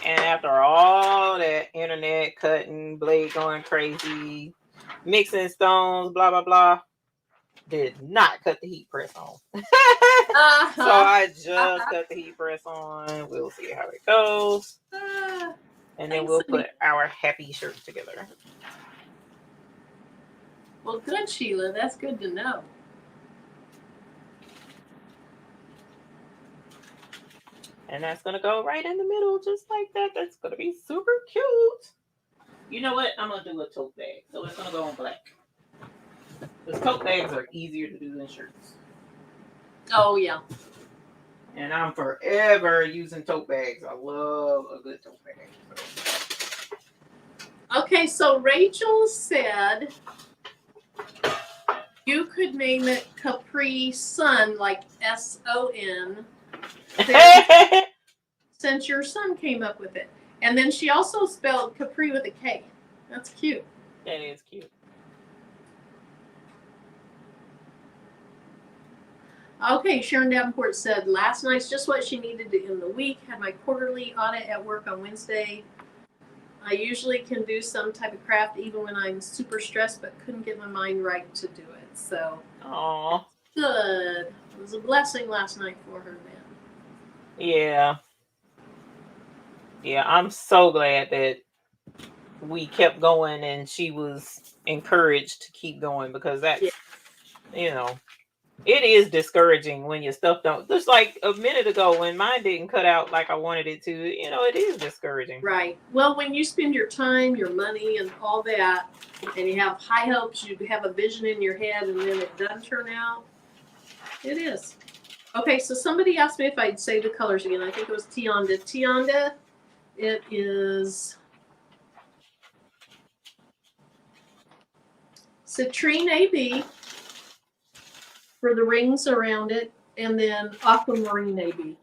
And after all that internet cutting, blade going crazy, mixing stones, blah, blah, blah, did not cut the heat press on. So I just cut the heat press on. We'll see how it goes. And then we'll put our happy shirt together. Well, good, Sheila. That's good to know. And that's going to go right in the middle, just like that. That's going to be super cute. You know what? I'm going to do a tote bag. So it's going to go on black. Because tote bags are easier to do than shirts. Oh, yeah. And I'm forever using tote bags. I love a good tote bag. Okay, so Rachel said you could name it Capri Sun, like SON, since your son came up with it. And then she also spelled Capri with a K. That's cute. That is cute. Okay, Sharon Davenport said, last night's just what she needed to end the week. Had my quarterly audit at work on Wednesday. I usually can do some type of craft even when I'm super stressed, but couldn't get my mind right to do it. So, Aw. good. It was a blessing last night for her then. Yeah. Yeah, I'm so glad that we kept going and she was encouraged to keep going, because that, you know, it is discouraging when your stuff don't, just like a minute ago when mine didn't cut out like I wanted it to, you know, it is discouraging. Right. Well, when you spend your time, your money, and all that, and you have high hopes, you have a vision in your head, and then it doesn't turn out, it is. Okay, so somebody asked me if I'd say the colors again. I think it was Tionda. Tionda, it is citrine AB for the rings around it, and then aquamarine AB.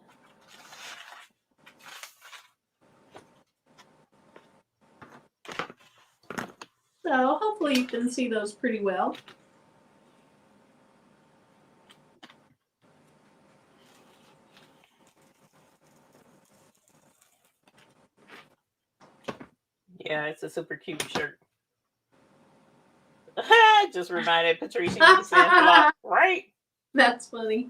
So hopefully you can see those pretty well. Yeah, it's a super cute shirt. Just reminded Patricia you said flop, right? That's funny.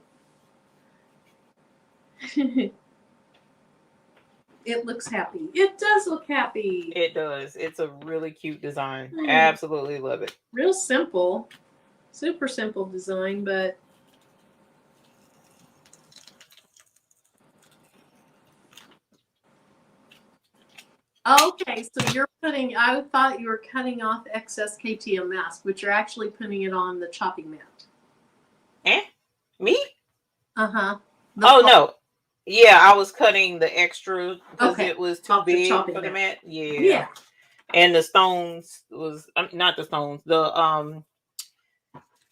It looks happy. It does look happy. It does. It's a really cute design. Absolutely love it. Real simple. Super simple design, but okay, so you're putting, I thought you were cutting off excess KTM mask, but you're actually putting it on the chopping mat. Me? Uh-huh. Oh, no. Yeah, I was cutting the extra because it was too big for the mat. Yeah. And the stones was, not the stones, the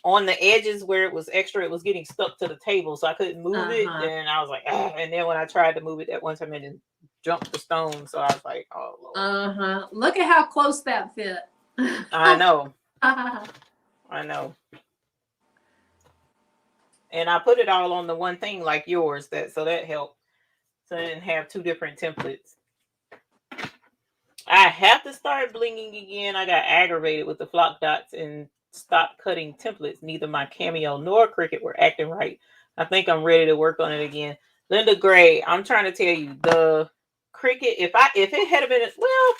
on the edges where it was extra, it was getting stuck to the table, so I couldn't move it. And I was like, ah. And then when I tried to move it that one time, it didn't jump the stone, so I was like, oh Lord. Look at how close that fit. I know. I know. And I put it all on the one thing like yours, so that helped. So I didn't have two different templates. I have to start blinging again. I got aggravated with the flock dots and stopped cutting templates. Neither my Cameo nor Cricut were acting right. I think I'm ready to work on it again. Linda Gray, I'm trying to tell you, the Cricut, if it had been, well,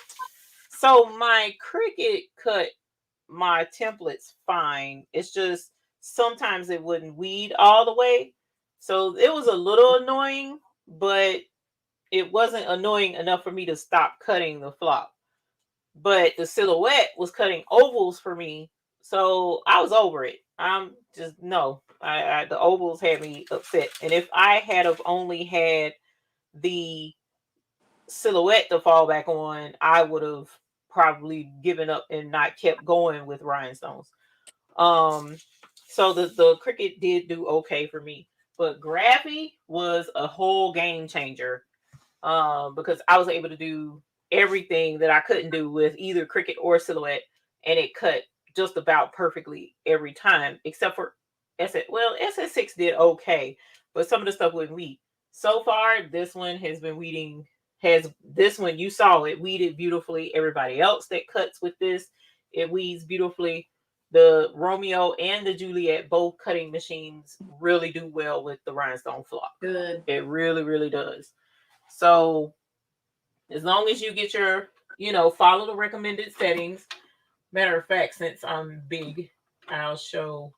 so my Cricut cut my templates fine. It's just sometimes it wouldn't weed all the way. So it was a little annoying, but it wasn't annoying enough for me to stop cutting the flock. But the silhouette was cutting ovals for me, so I was over it. I'm just, no. The ovals had me upset. And if I had have only had the silhouette to fall back on, I would have probably given up and not kept going with rhinestones. So the Cricut did do okay for me, but Graphy was a whole game changer. Because I was able to do everything that I couldn't do with either Cricut or Silhouette, and it cut just about perfectly every time, except for SS6 did okay, but some of the stuff wouldn't weed. So far, this one has been weeding. This one, you saw it weeded beautifully. Everybody else that cuts with this, it weeds beautifully. The Romeo and the Juliet, both cutting machines, really do well with the rhinestone flock. Good. It really, really does. So as long as you get your, follow the recommended settings. Matter of fact, since I'm big, I'll show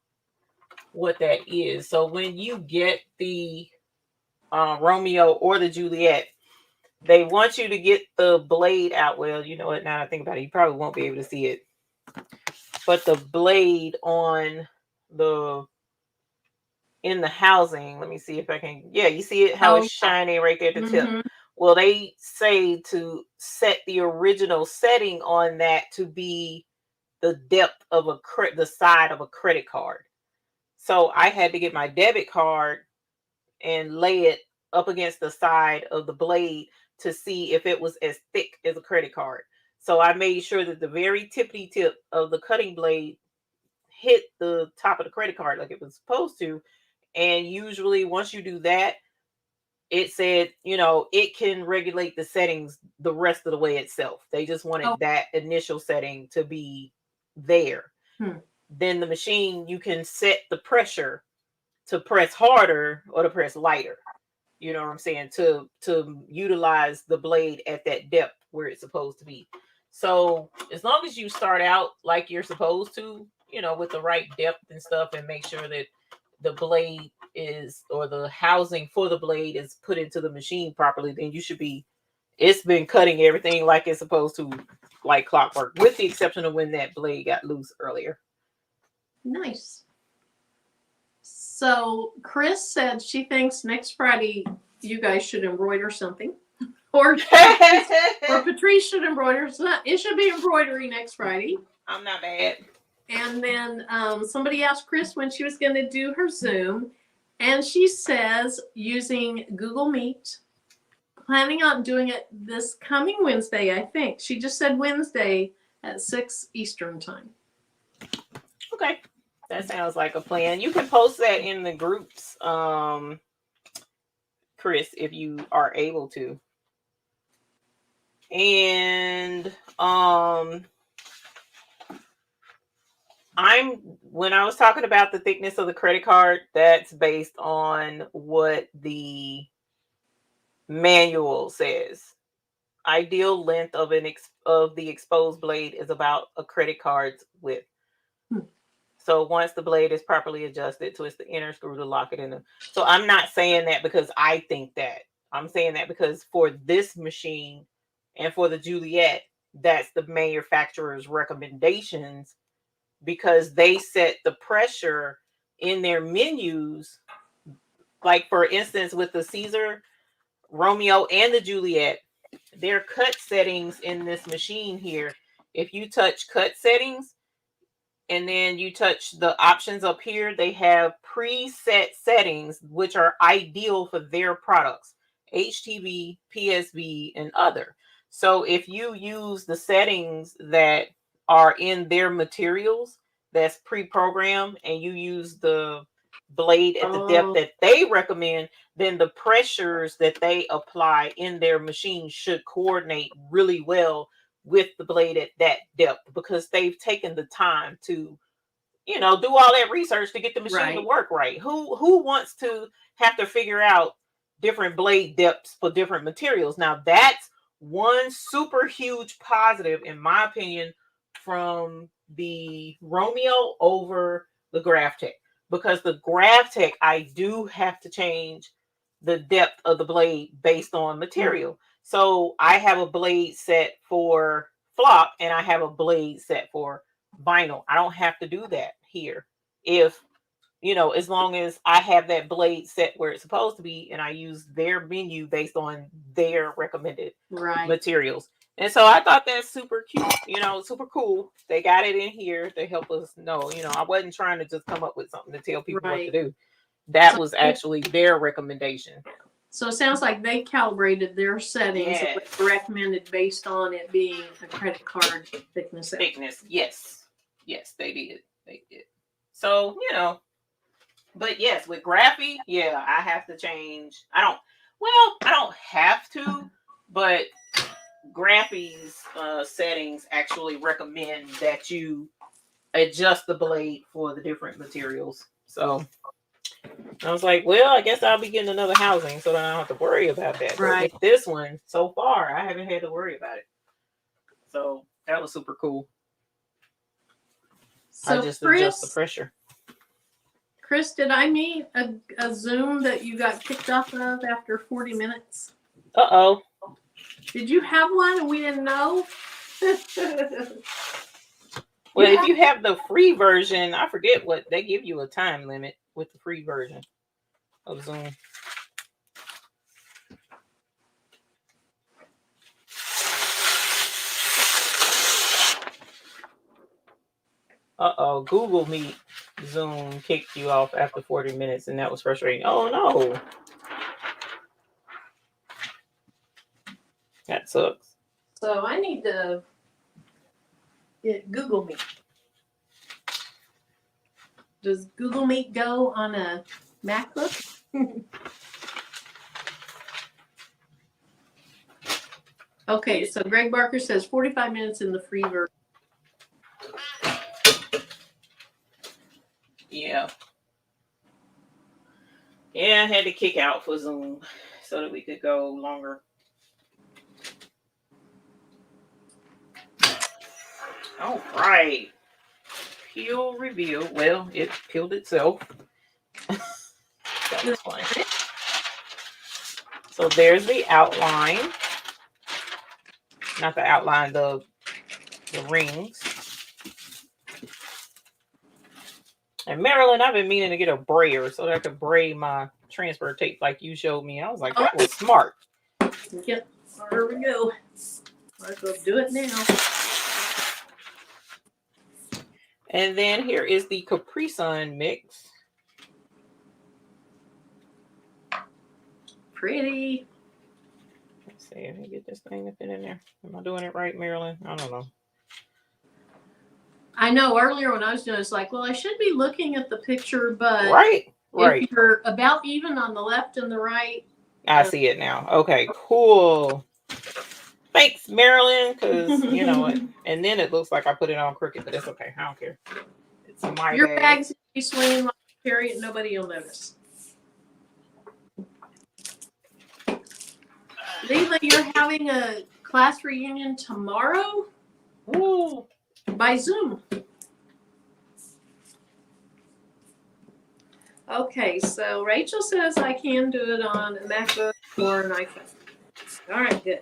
what that is. So when you get the Romeo or the Juliet, they want you to get the blade out. Well, you know what? Now I think about it, you probably won't be able to see it. But the blade on in the housing, let me see if I can. Yeah, you see it how it's shining right there at the tip. Well, they say to set the original setting on that to be the depth of the side of a credit card. So I had to get my debit card and lay it up against the side of the blade to see if it was as thick as a credit card. So I made sure that the very tippity tip of the cutting blade hit the top of the credit card like it was supposed to. And usually once you do that, it said, it can regulate the settings the rest of the way itself. They just wanted that initial setting to be there. Then the machine, you can set the pressure to press harder or to press lighter. You know what I'm saying? To utilize the blade at that depth where it's supposed to be. So as long as you start out like you're supposed to, with the right depth and stuff, and make sure that the blade or the housing for the blade is put into the machine properly, then it's been cutting everything like it's supposed to, like clockwork, with the exception of when that blade got loose earlier. Nice. So Chris said she thinks next Friday you guys should embroider something. Or Patrice should embroider. It should be embroidery next Friday. I'm not bad. And then somebody asked Chris when she was going to do her Zoom. And she says using Google Meet, planning on doing it this coming Wednesday, I think. She just said Wednesday at 6 Eastern time. Okay. That sounds like a plan. You can post that in the groups, Chris, if you are able to. And when I was talking about the thickness of the credit card, that's based on what the manual says. Ideal length of the exposed blade is about a credit card's width. So once the blade is properly adjusted, twist the inner screw to lock it in. So I'm not saying that because I think that. I'm saying that because for this machine and for the Juliet, that's the manufacturer's recommendations, because they set the pressure in their menus. Like, for instance, with the Caesar, Romeo, and the Juliet, their cut settings in this machine here, if you touch cut settings, and then you touch the options up here, they have preset settings which are ideal for their products, HTV, PSB, and other. So if you use the settings that are in their materials that's pre-programmed, and you use the blade at the depth that they recommend, then the pressures that they apply in their machine should coordinate really well with the blade at that depth, because they've taken the time to, do all that research to get the machine to work right. Who wants to have to figure out different blade depths for different materials? Now, that's one super huge positive, in my opinion, from the Romeo over the GraphTech, because the GraphTech, I do have to change the depth of the blade based on material. So I have a blade set for flop and I have a blade set for vinyl. I don't have to do that here. If, as long as I have that blade set where it's supposed to be, and I use their menu based on their recommended materials. And so I thought that's super cute, super cool. They got it in here to help us know, I wasn't trying to just come up with something to tell people what to do. That was actually their recommendation. So it sounds like they calibrated their settings recommended based on it being a credit card thickness. Yes. Yes, they did. So, but yes, with Graphy, I have to change. I don't have to, but Graphy's settings actually recommend that you adjust the blade for the different materials. So I was like, well, I guess I'll be getting another housing so that I don't have to worry about that. But with this one, so far, I haven't had to worry about it. So that was super cool. So I just adjust the pressure. Chris, did I meet a Zoom that you got kicked off of after 40 minutes? Uh-oh. Did you have one and we didn't know? Well, if you have the free version, I forget what they give you a time limit with the free version of Zoom. Uh-oh, Google Meet Zoom kicked you off after 40 minutes, and that was frustrating. Oh, no. That sucks. So I need to get Google Meet. Does Google Meet go on a MacBook? Okay, so Greg Barker says 45 minutes in the free version. Yeah. Yeah, I had to kick out for Zoom so that we could go longer. All right. Peel reveal. Well, it peeled itself. That's fine. So there's the outline. Not the outline, the rings. And Marilyn, I've been meaning to get a brayer so that I could braid my transfer tape like you showed me. I was like, that was smart. Yep. Here we go. Let's go do it now. And then here is the Capri Sun mix. Pretty. Let's see, let me get this thing to fit in there. Am I doing it right, Marilyn? I don't know. I know earlier when I was doing it, it's like, well, I should be looking at the picture, but right. if you're about even on the left and the right. I see it now. Okay, cool. Thanks, Marilyn, because you know it. And then it looks like I put it on crooked, but it's okay. I don't care. It's my Your bag. bag's be swinging like a chariot, nobody will notice. Leila, you're having a class reunion tomorrow? Ooh. By Zoom. Okay, so Rachel says I can do it on a MacBook or an iPhone. All right, good.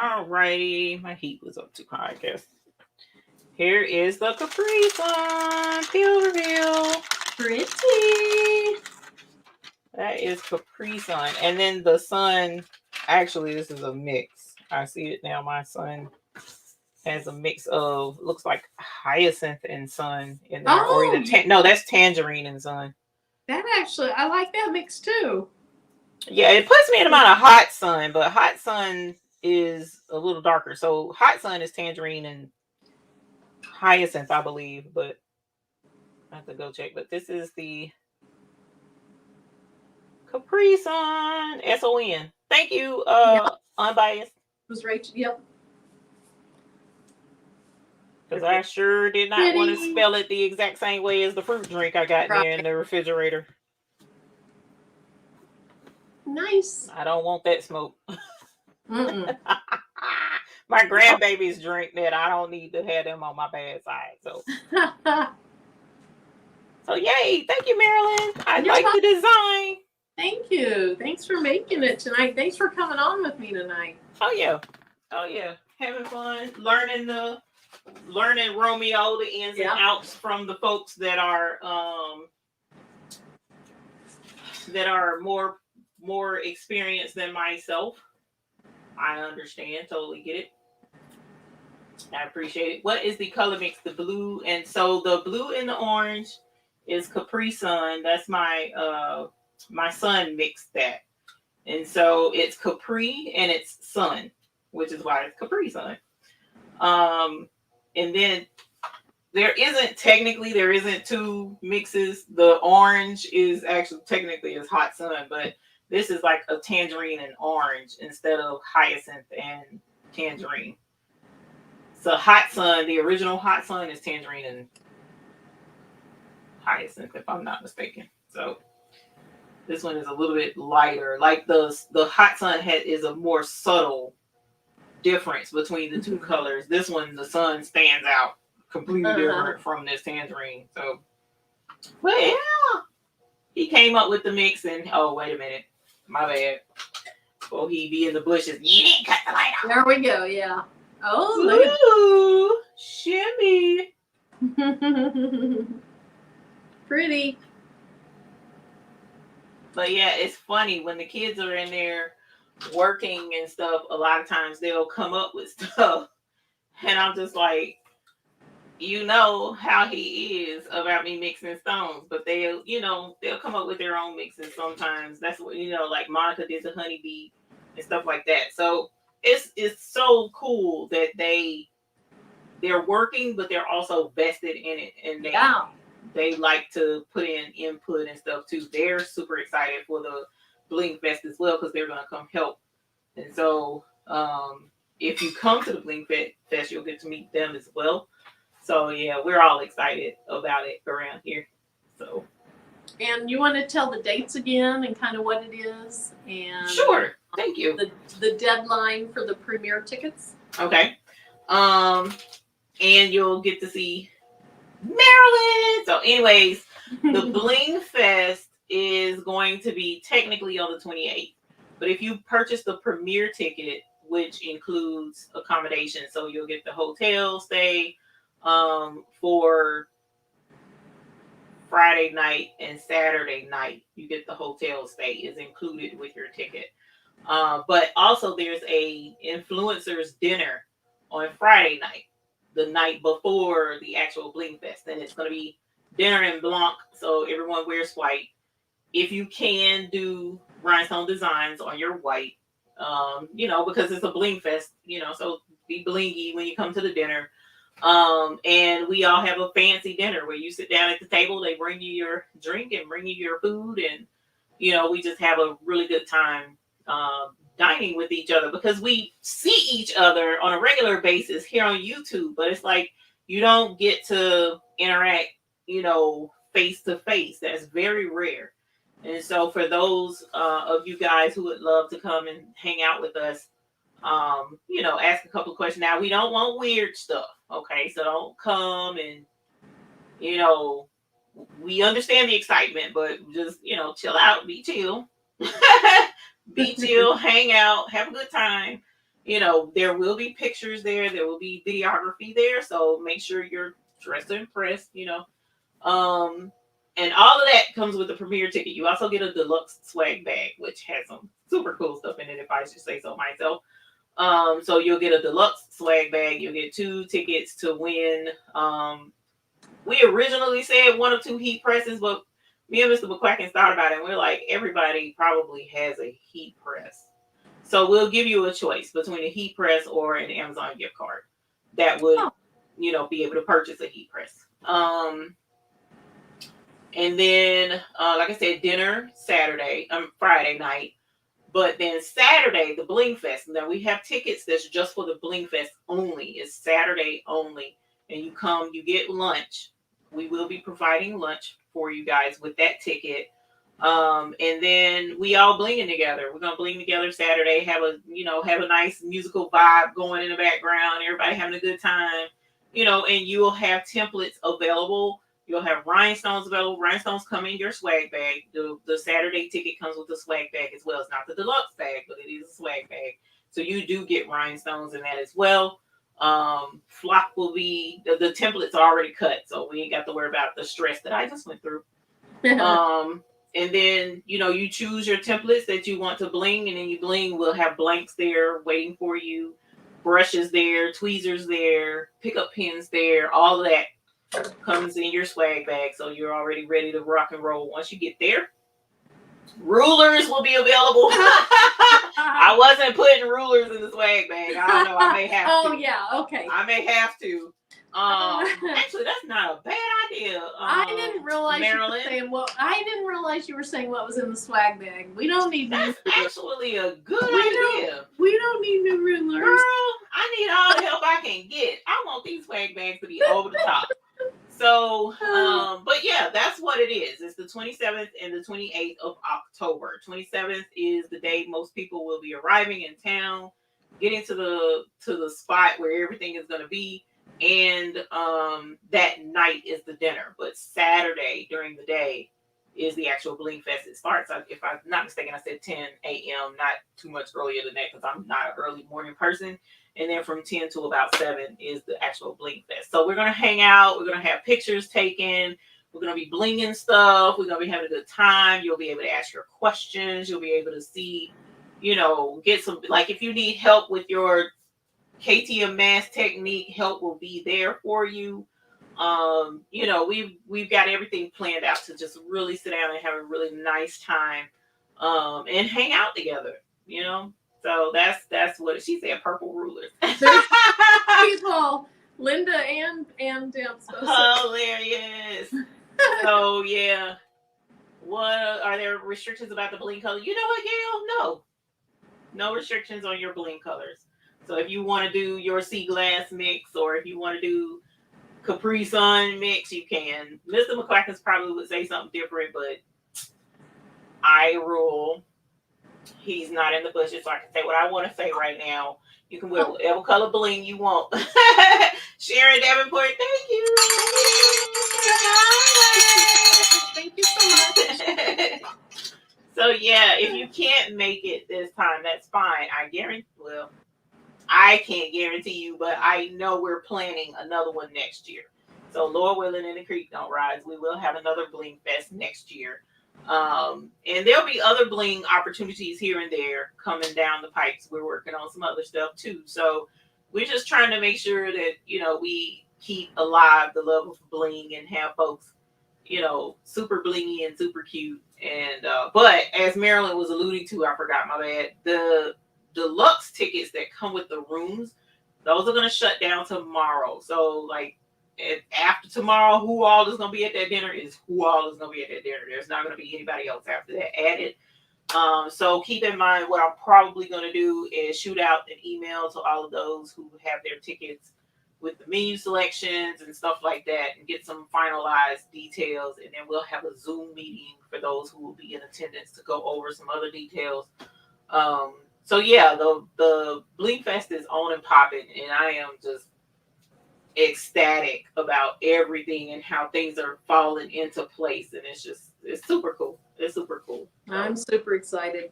All righty. My heat was up too high, I guess. Here is the Capri Sun. Peel reveal. Pretty. That is Capri Sun. And then the sun, actually, this is a mix. I see it now. My sun has a mix of, looks like hyacinth and sun in there. Oh, or either no, that's tangerine and sun. That actually, I like that mix too. Yeah, it puts me in amount of hot sun, but hot sun is a little darker. So hot sun is tangerine and hyacinth, I believe, but I have to go check. But this is the Capri Sun, S-O-N. Thank you, Unbiased. It was Rachel, yep. Because I sure did not want to spell it the exact same way as the fruit drink I got there in the refrigerator. Nice. I don't want that smoke. My grandbabies drink that. I don't need to have them on my bad side. So yay. Thank you, Marilyn. I like the design. Thank you. Thanks for making it tonight. Thanks for coming on with me tonight. Oh yeah. Having fun. Learning Romeo, the ins and outs from the folks that are more experienced than myself. I understand, totally get it. I appreciate it. What is the color mix? The blue, and so the blue and the orange is Capri Sun. That's my my son mixed that, and so it's Capri and it's Sun, which is why it's Capri Sun. And then there isn't two mixes. The orange is actually technically is hot sun, but this is like a tangerine and orange instead of hyacinth and tangerine. So hot sun, the original hot sun is tangerine and hyacinth, if I'm not mistaken. So this one is a little bit lighter. Like the hot sun is a more subtle difference between the two colors. This one, the sun stands out completely different from this tangerine. So, well, yeah, he came up with the mix, and oh, wait a minute, my bad. Oh, he be in the bushes. You didn't cut the light off. There we go. Yeah. Oh, look. Shimmy. Pretty. But yeah, it's funny when the kids are in there working and stuff. A lot of times they'll come up with stuff, and I'm just like, you know how he is about me mixing stones, but they'll come up with their own mixes sometimes. That's what like Monica did the honeybee and stuff like that. So it's so cool that they're working, but they're also vested in it, and they like to put in input and stuff too. They're super excited for the Bling Fest as well because they're gonna come help. And so if you come to the Bling Fest, you'll get to meet them as well. So yeah, we're all excited about it around here. So And you want to tell the dates again and kind of what it is, and sure, thank you. The deadline for the premiere tickets. Okay, and you'll get to see Maryland. So, anyways, the Bling Fest is going to be technically on the 28th, but if you purchase the premiere ticket, which includes accommodation, so you'll get the hotel stay for Friday night and Saturday night. You get the hotel stay is included with your ticket. But also there's a influencers dinner on Friday night, the night before the actual Bling Fest, and it's going to be dinner in Blanc, so everyone wears white. If you can do rhinestone designs on your white, because it's a Bling Fest, so be blingy when you come to the dinner. And we all have a fancy dinner where you sit down at the table, they bring you your drink and bring you your food, and we just have a really good time dining with each other, because we see each other on a regular basis here on YouTube, but it's like you don't get to interact, face to face. That's very rare. And so for those of you guys who would love to come and hang out with us, ask a couple of questions. Now, we don't want weird stuff, okay? So don't come and, we understand the excitement, but just, chill out, be chill. Be chill, hang out, have a good time. There will be pictures there, there will be videography there, so make sure you're dressed to impress, and all of that comes with the premiere ticket. You also get a deluxe swag bag, which has some super cool stuff in it, if I should say so myself. So you'll get a deluxe swag bag. You'll get 2 tickets to win. We originally said 1 or 2 heat presses, but me and Mr. McQuackins thought about it, and we're like, everybody probably has a heat press. So we'll give you a choice between a heat press or an Amazon gift card that would, be able to purchase a heat press. And then, like I said, dinner Friday night. But then Saturday, the Bling Fest. Now we have tickets that's just for the Bling Fest only. It's Saturday only. And you come, you get lunch. We will be providing lunch for you guys with that ticket. And then we all blinging together. We're gonna bling together Saturday, have a nice musical vibe going in the background, everybody having a good time, and you will have templates available. You'll have rhinestones available. Rhinestones come in your swag bag. The Saturday ticket comes with the swag bag as well. It's not the deluxe bag, but it is a swag bag. So you do get rhinestones in that as well. Flock will be, the templates are already cut, so we ain't got to worry about the stress that I just went through. And then, you choose your templates that you want to bling, and then you bling. We'll have blanks there waiting for you, brushes there, tweezers there, pickup pins there, all of that comes in your swag bag, so you're already ready to rock and roll once you get there. Rulers will be available. I wasn't putting rulers in the swag bag. I don't know. I may have to. Oh, yeah. Okay. I may have to. Actually, that's not a bad idea. I didn't realize Maryland. I didn't realize you were saying what was in the swag bag. We don't need new rulers. Actually a good idea. We don't need new rulers. Girl, I need all the help I can get. I want these swag bags to be over the top. So, but yeah, that's what it is. It's the 27th and the 28th of October. 27th is the day most people will be arriving in town, getting to the spot where everything is going to be. And that night is the dinner. But Saturday during the day is the actual Bling Fest. It starts, if I'm not mistaken, I said 10 a.m., not too much earlier than that because I'm not an early morning person. And then from 10 to about 7 is the actual Bling Fest. So we're going to hang out. We're going to have pictures taken. We're going to be blinging stuff. We're going to be having a good time. You'll be able to ask your questions. You'll be able to see, get some, like if you need help with your KTM mask technique, help will be there for you. We've got everything planned out to just really sit down and have a really nice time, and hang out together. You know, so that's what she said. Purple rulers. There's people, Linda and Deb's both said. Hilarious. So yeah, what are there restrictions about the bling color? You know what, Gail? No restrictions on your bling colors. So if you want to do your sea glass mix, or if you want to do Capri Sun mix, you can. Mr. McCrackens probably would say something different, but I rule. He's not in the budget, so I can say what I want to say right now. You can wear whatever color bling you want. Sharon Davenport, thank you. Thank you so much. So yeah, if you can't make it this time, that's fine. I can't guarantee you, but I know we're planning another one next year. So Lord willing and the creek don't rise, we will have another Bling Fest next year. And there'll be other bling opportunities here and there coming down the pipes. We're working on some other stuff too. So we're just trying to make sure that, we keep alive the love of bling and have folks, super blingy and super cute. And but as Marilyn was alluding to, I forgot, my bad. The deluxe tickets that come with the rooms, those are going to shut down tomorrow. So like, after tomorrow, who all is going to be at that dinner is who all is going to be at that dinner. There's not going to be anybody else after that added. So keep in mind, what I'm probably going to do is shoot out an email to all of those who have their tickets with the menu selections and stuff like that, and get some finalized details. And then we'll have a Zoom meeting for those who will be in attendance to go over some other details. So yeah, the Bling Fest is on and popping, and I am just ecstatic about everything and how things are falling into place, and it's super cool. It's super cool. So, I'm super excited.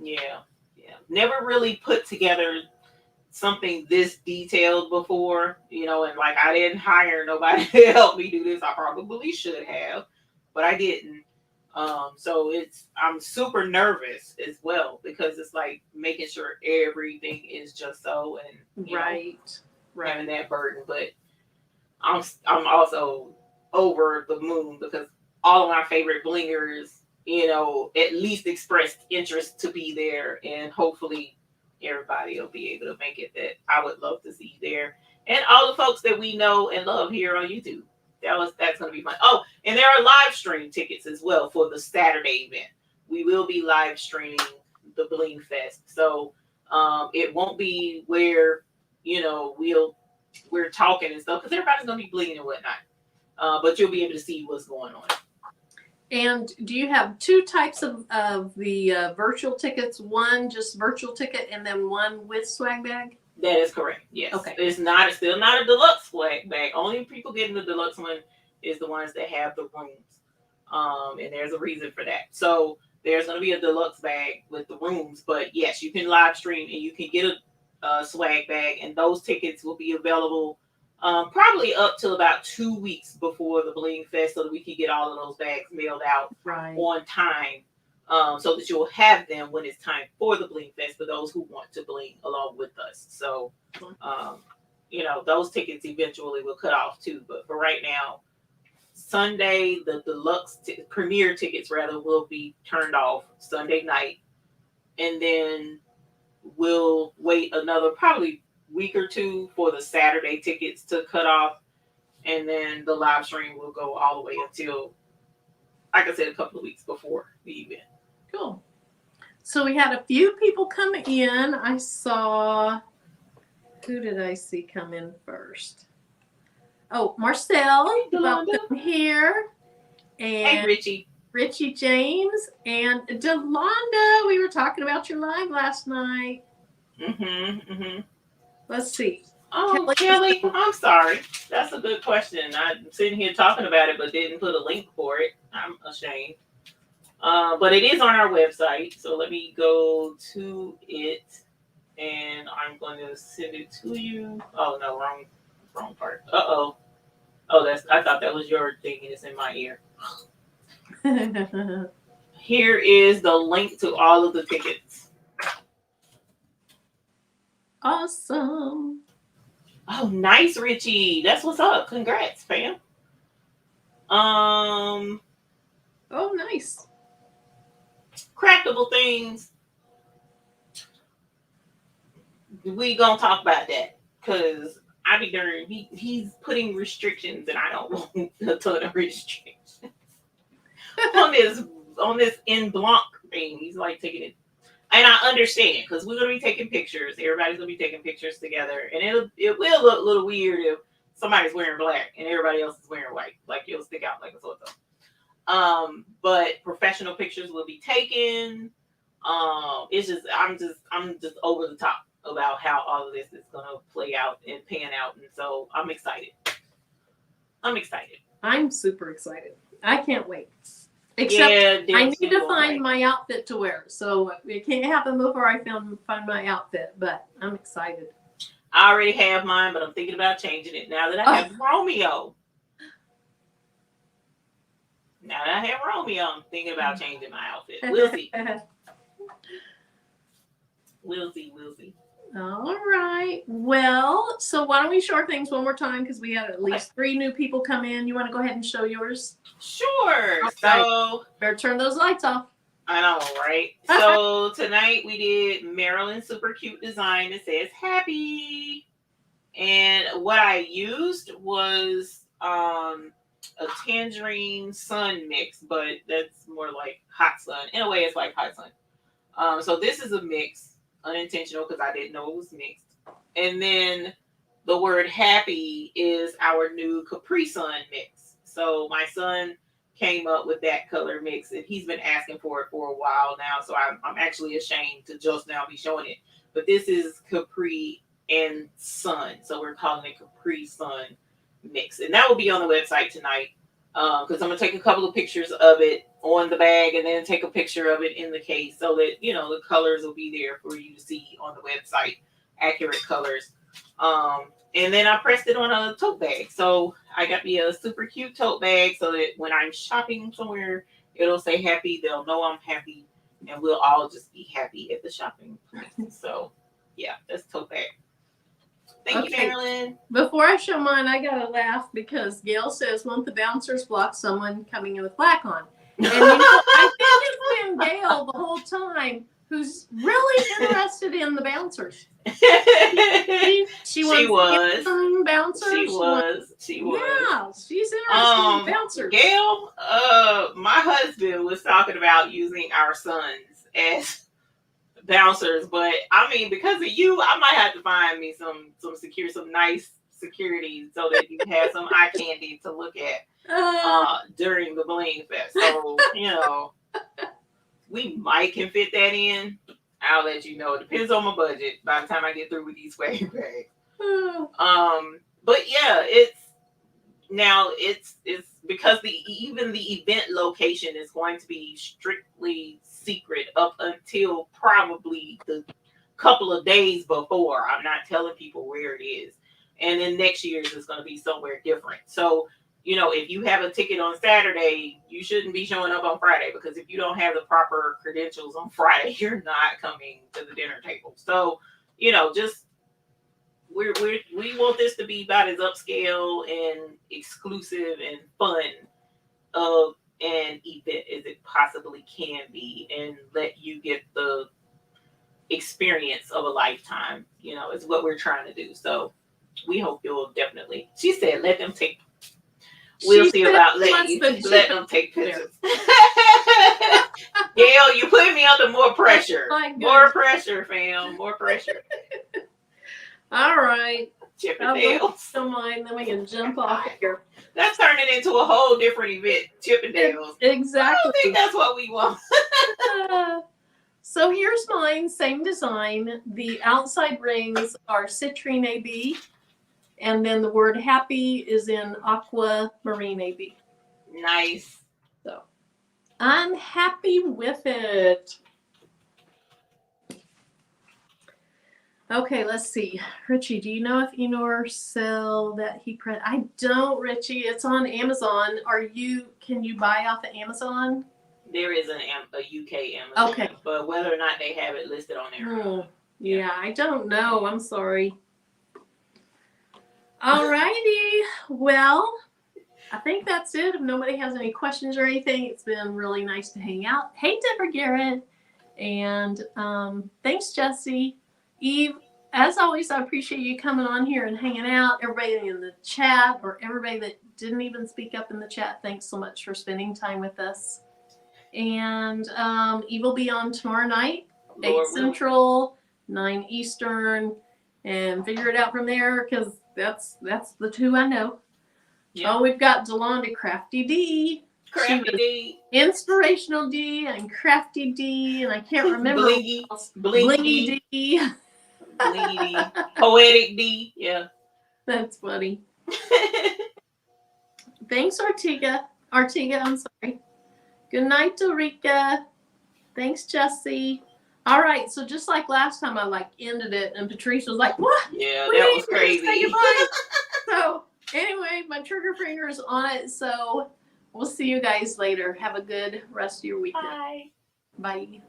Yeah. Never really put together something this detailed before, and like, I didn't hire nobody to help me do this. I probably should have, but I didn't. So I'm super nervous as well, because it's like making sure everything is just so, and right. having that burden. But I'm also over the moon, because all of my favorite blingers, at least expressed interest to be there, and hopefully everybody will be able to make it that I would love to see there. And all the folks that we know and love here on YouTube. That's gonna be fun. Oh, and there are live stream tickets as well for the Saturday event. We will be live streaming the Bling Fest. So it won't be where, we're talking and stuff, because everybody's gonna be bleeding and whatnot. But you'll be able to see what's going on. And do you have two types of the virtual tickets? One just virtual ticket, and then one with swag bag? That is correct. Yes. Okay. It's still not a deluxe swag bag. Only people getting the deluxe one is the ones that have the rooms. And there's a reason for that. So there's going to be a deluxe bag with the rooms, but yes, you can live stream and you can get a swag bag, and those tickets will be available probably up till about 2 weeks before the Bling Fest, so that we can get all of those bags mailed out on time, so that you'll have them when it's time for the Bling Fest for those who want to bling along with us. So, those tickets eventually will cut off too. But for right now, Sunday, the deluxe premiere tickets rather will be turned off Sunday night, and then we'll wait another probably week or two for the Saturday tickets to cut off, and then the live stream will go all the way until, like I said, a couple of weeks before the event. Cool. So we had a few people come in. I saw, who did I see come in first? Oh, Marcel, welcome here. And hey, Richie James and Delonda. We were talking about your live last night. Let's see. Oh, Kelly, I'm sorry. That's a good question. I'm sitting here talking about it, but didn't put a link for it. I'm ashamed. But it is on our website. So let me go to it, and I'm going to send it to you. Oh, no, wrong part. Uh-oh. Oh, I thought that was your thing, and it's in my ear. Here is the link to all of the tickets. Awesome. Oh, nice, Richie. That's what's up. Congrats, fam. Um, Oh, nice. Craftable things. We gonna talk about that because I be darned. He's putting restrictions, and I don't want a ton of restrictions on this en blanc thing. He's like taking it, and I understand because we're gonna be taking pictures. Everybody's gonna be taking pictures together, and it will look a little weird if somebody's wearing black and everybody else is wearing white. Like it'll stick out like a sore thumb. But professional pictures will be taken. It's just I'm just over the top about how all of this is gonna play out and pan out, and so I'm excited. I'm excited. I'm super excited. I can't wait. Except I need to find my outfit to wear, so it can't happen before I find my outfit. But I'm excited. I already have mine, but I'm thinking about changing it now that I have Romeo. Now that I have Romeo, I'm thinking about changing my outfit. We'll see. We'll see. We'll see. All right. Well, so why don't we show things one more time because we had at least 3 new people come in. You want to go ahead and show yours? Sure. Okay. So better turn those lights off. I know, right? So tonight we did Maryland's super cute design that says happy. And what I used was a tangerine sun mix, but that's more like hot sun. In a way, it's like hot sun. So this is a mix, unintentional because I didn't know it was mixed. And then the word happy is our new Capri Sun mix. So my son came up with that color mix, and he's been asking for it for a while now. So I'm actually ashamed to just now be showing it. But this is Capri and Sun, so we're calling it Capri Sun mix, and that will be on the website tonight. Because I'm gonna take a couple of pictures of it on the bag, and then take a picture of it in the case, so that the colors will be there for you to see on the website, accurate colors. And then I pressed it on a tote bag. So I got me a super cute tote bag so that when I'm shopping somewhere, it'll say happy. They'll know I'm happy, and we'll all just be happy at the shopping place. So yeah, that's tote bag. Thank you, Marilyn. Before I show mine, I gotta laugh because Gail says, "Won't the bouncers block someone coming in with black on?" And I think it's been Gail the whole time who's really interested in the bouncers. She was bouncers. She was. Yeah, she's interested in bouncers. Gail, my husband was talking about using our sons as bouncers, but I mean, because of you, I might have to find me some nice security so that you have some eye candy to look at during the Bling Fest. So we might can fit that in. I'll let you know. It depends on my budget by the time I get through with these swag bags. But yeah, it's because even the event location is going to be strictly secret up until probably the couple of days before. I'm not telling people where it is. And then next year's is going to be somewhere different. So, if you have a ticket on Saturday, you shouldn't be showing up on Friday, because if you don't have the proper credentials on Friday, you're not coming to the dinner table. So, just we want this to be about as upscale and exclusive and fun of an event as it possibly can be, and let you get the experience of a lifetime. Is what we're trying to do. So we hope you'll definitely. She said, "Let them take." We'll see about letting you let them take pictures. Gail, you put me under more pressure. More pressure, fam. More pressure. All right. Chippendales. Don't mind, then we can jump off here. That's turning into a whole different event. Chippendales. Exactly. I don't think that's what we want. So here's mine, same design. The outside rings are citrine AB, and then the word happy is in aquamarine AB. Nice. So I'm happy with it. Okay, let's see. Richie, do you know if Enor sell that he print? I don't, Richie. It's on Amazon. Can you buy off of Amazon? There is a UK Amazon. Okay. But whether or not they have it listed on there. Yeah, I don't know. I'm sorry. Alrighty. Well, I think that's it. If nobody has any questions or anything, it's been really nice to hang out. Hey, Deborah Garrett. And thanks, Jesse. Eve, as always, I appreciate you coming on here and hanging out. Everybody in the chat, or everybody that didn't even speak up in the chat, thanks so much for spending time with us. And Eve will be on tomorrow night, Lord 8 Central, 9 Eastern, and figure it out from there, because that's the two I know. Yep. Oh, we've got Delonda Crafty D. Crafty D. Inspirational D and Crafty D, and I can't remember Blingy. what else. Blingy D. Blingy D. Poetic D. Yeah. That's funny. Thanks, Artiga. I'm sorry. Good night, Ulrika. Thanks, Jesse. All right, so just like last time, I ended it, and Patrice was like, "What? Yeah, that was crazy." So anyway, my trigger finger is on it. So we'll see you guys later. Have a good rest of your weekend. Bye. Bye.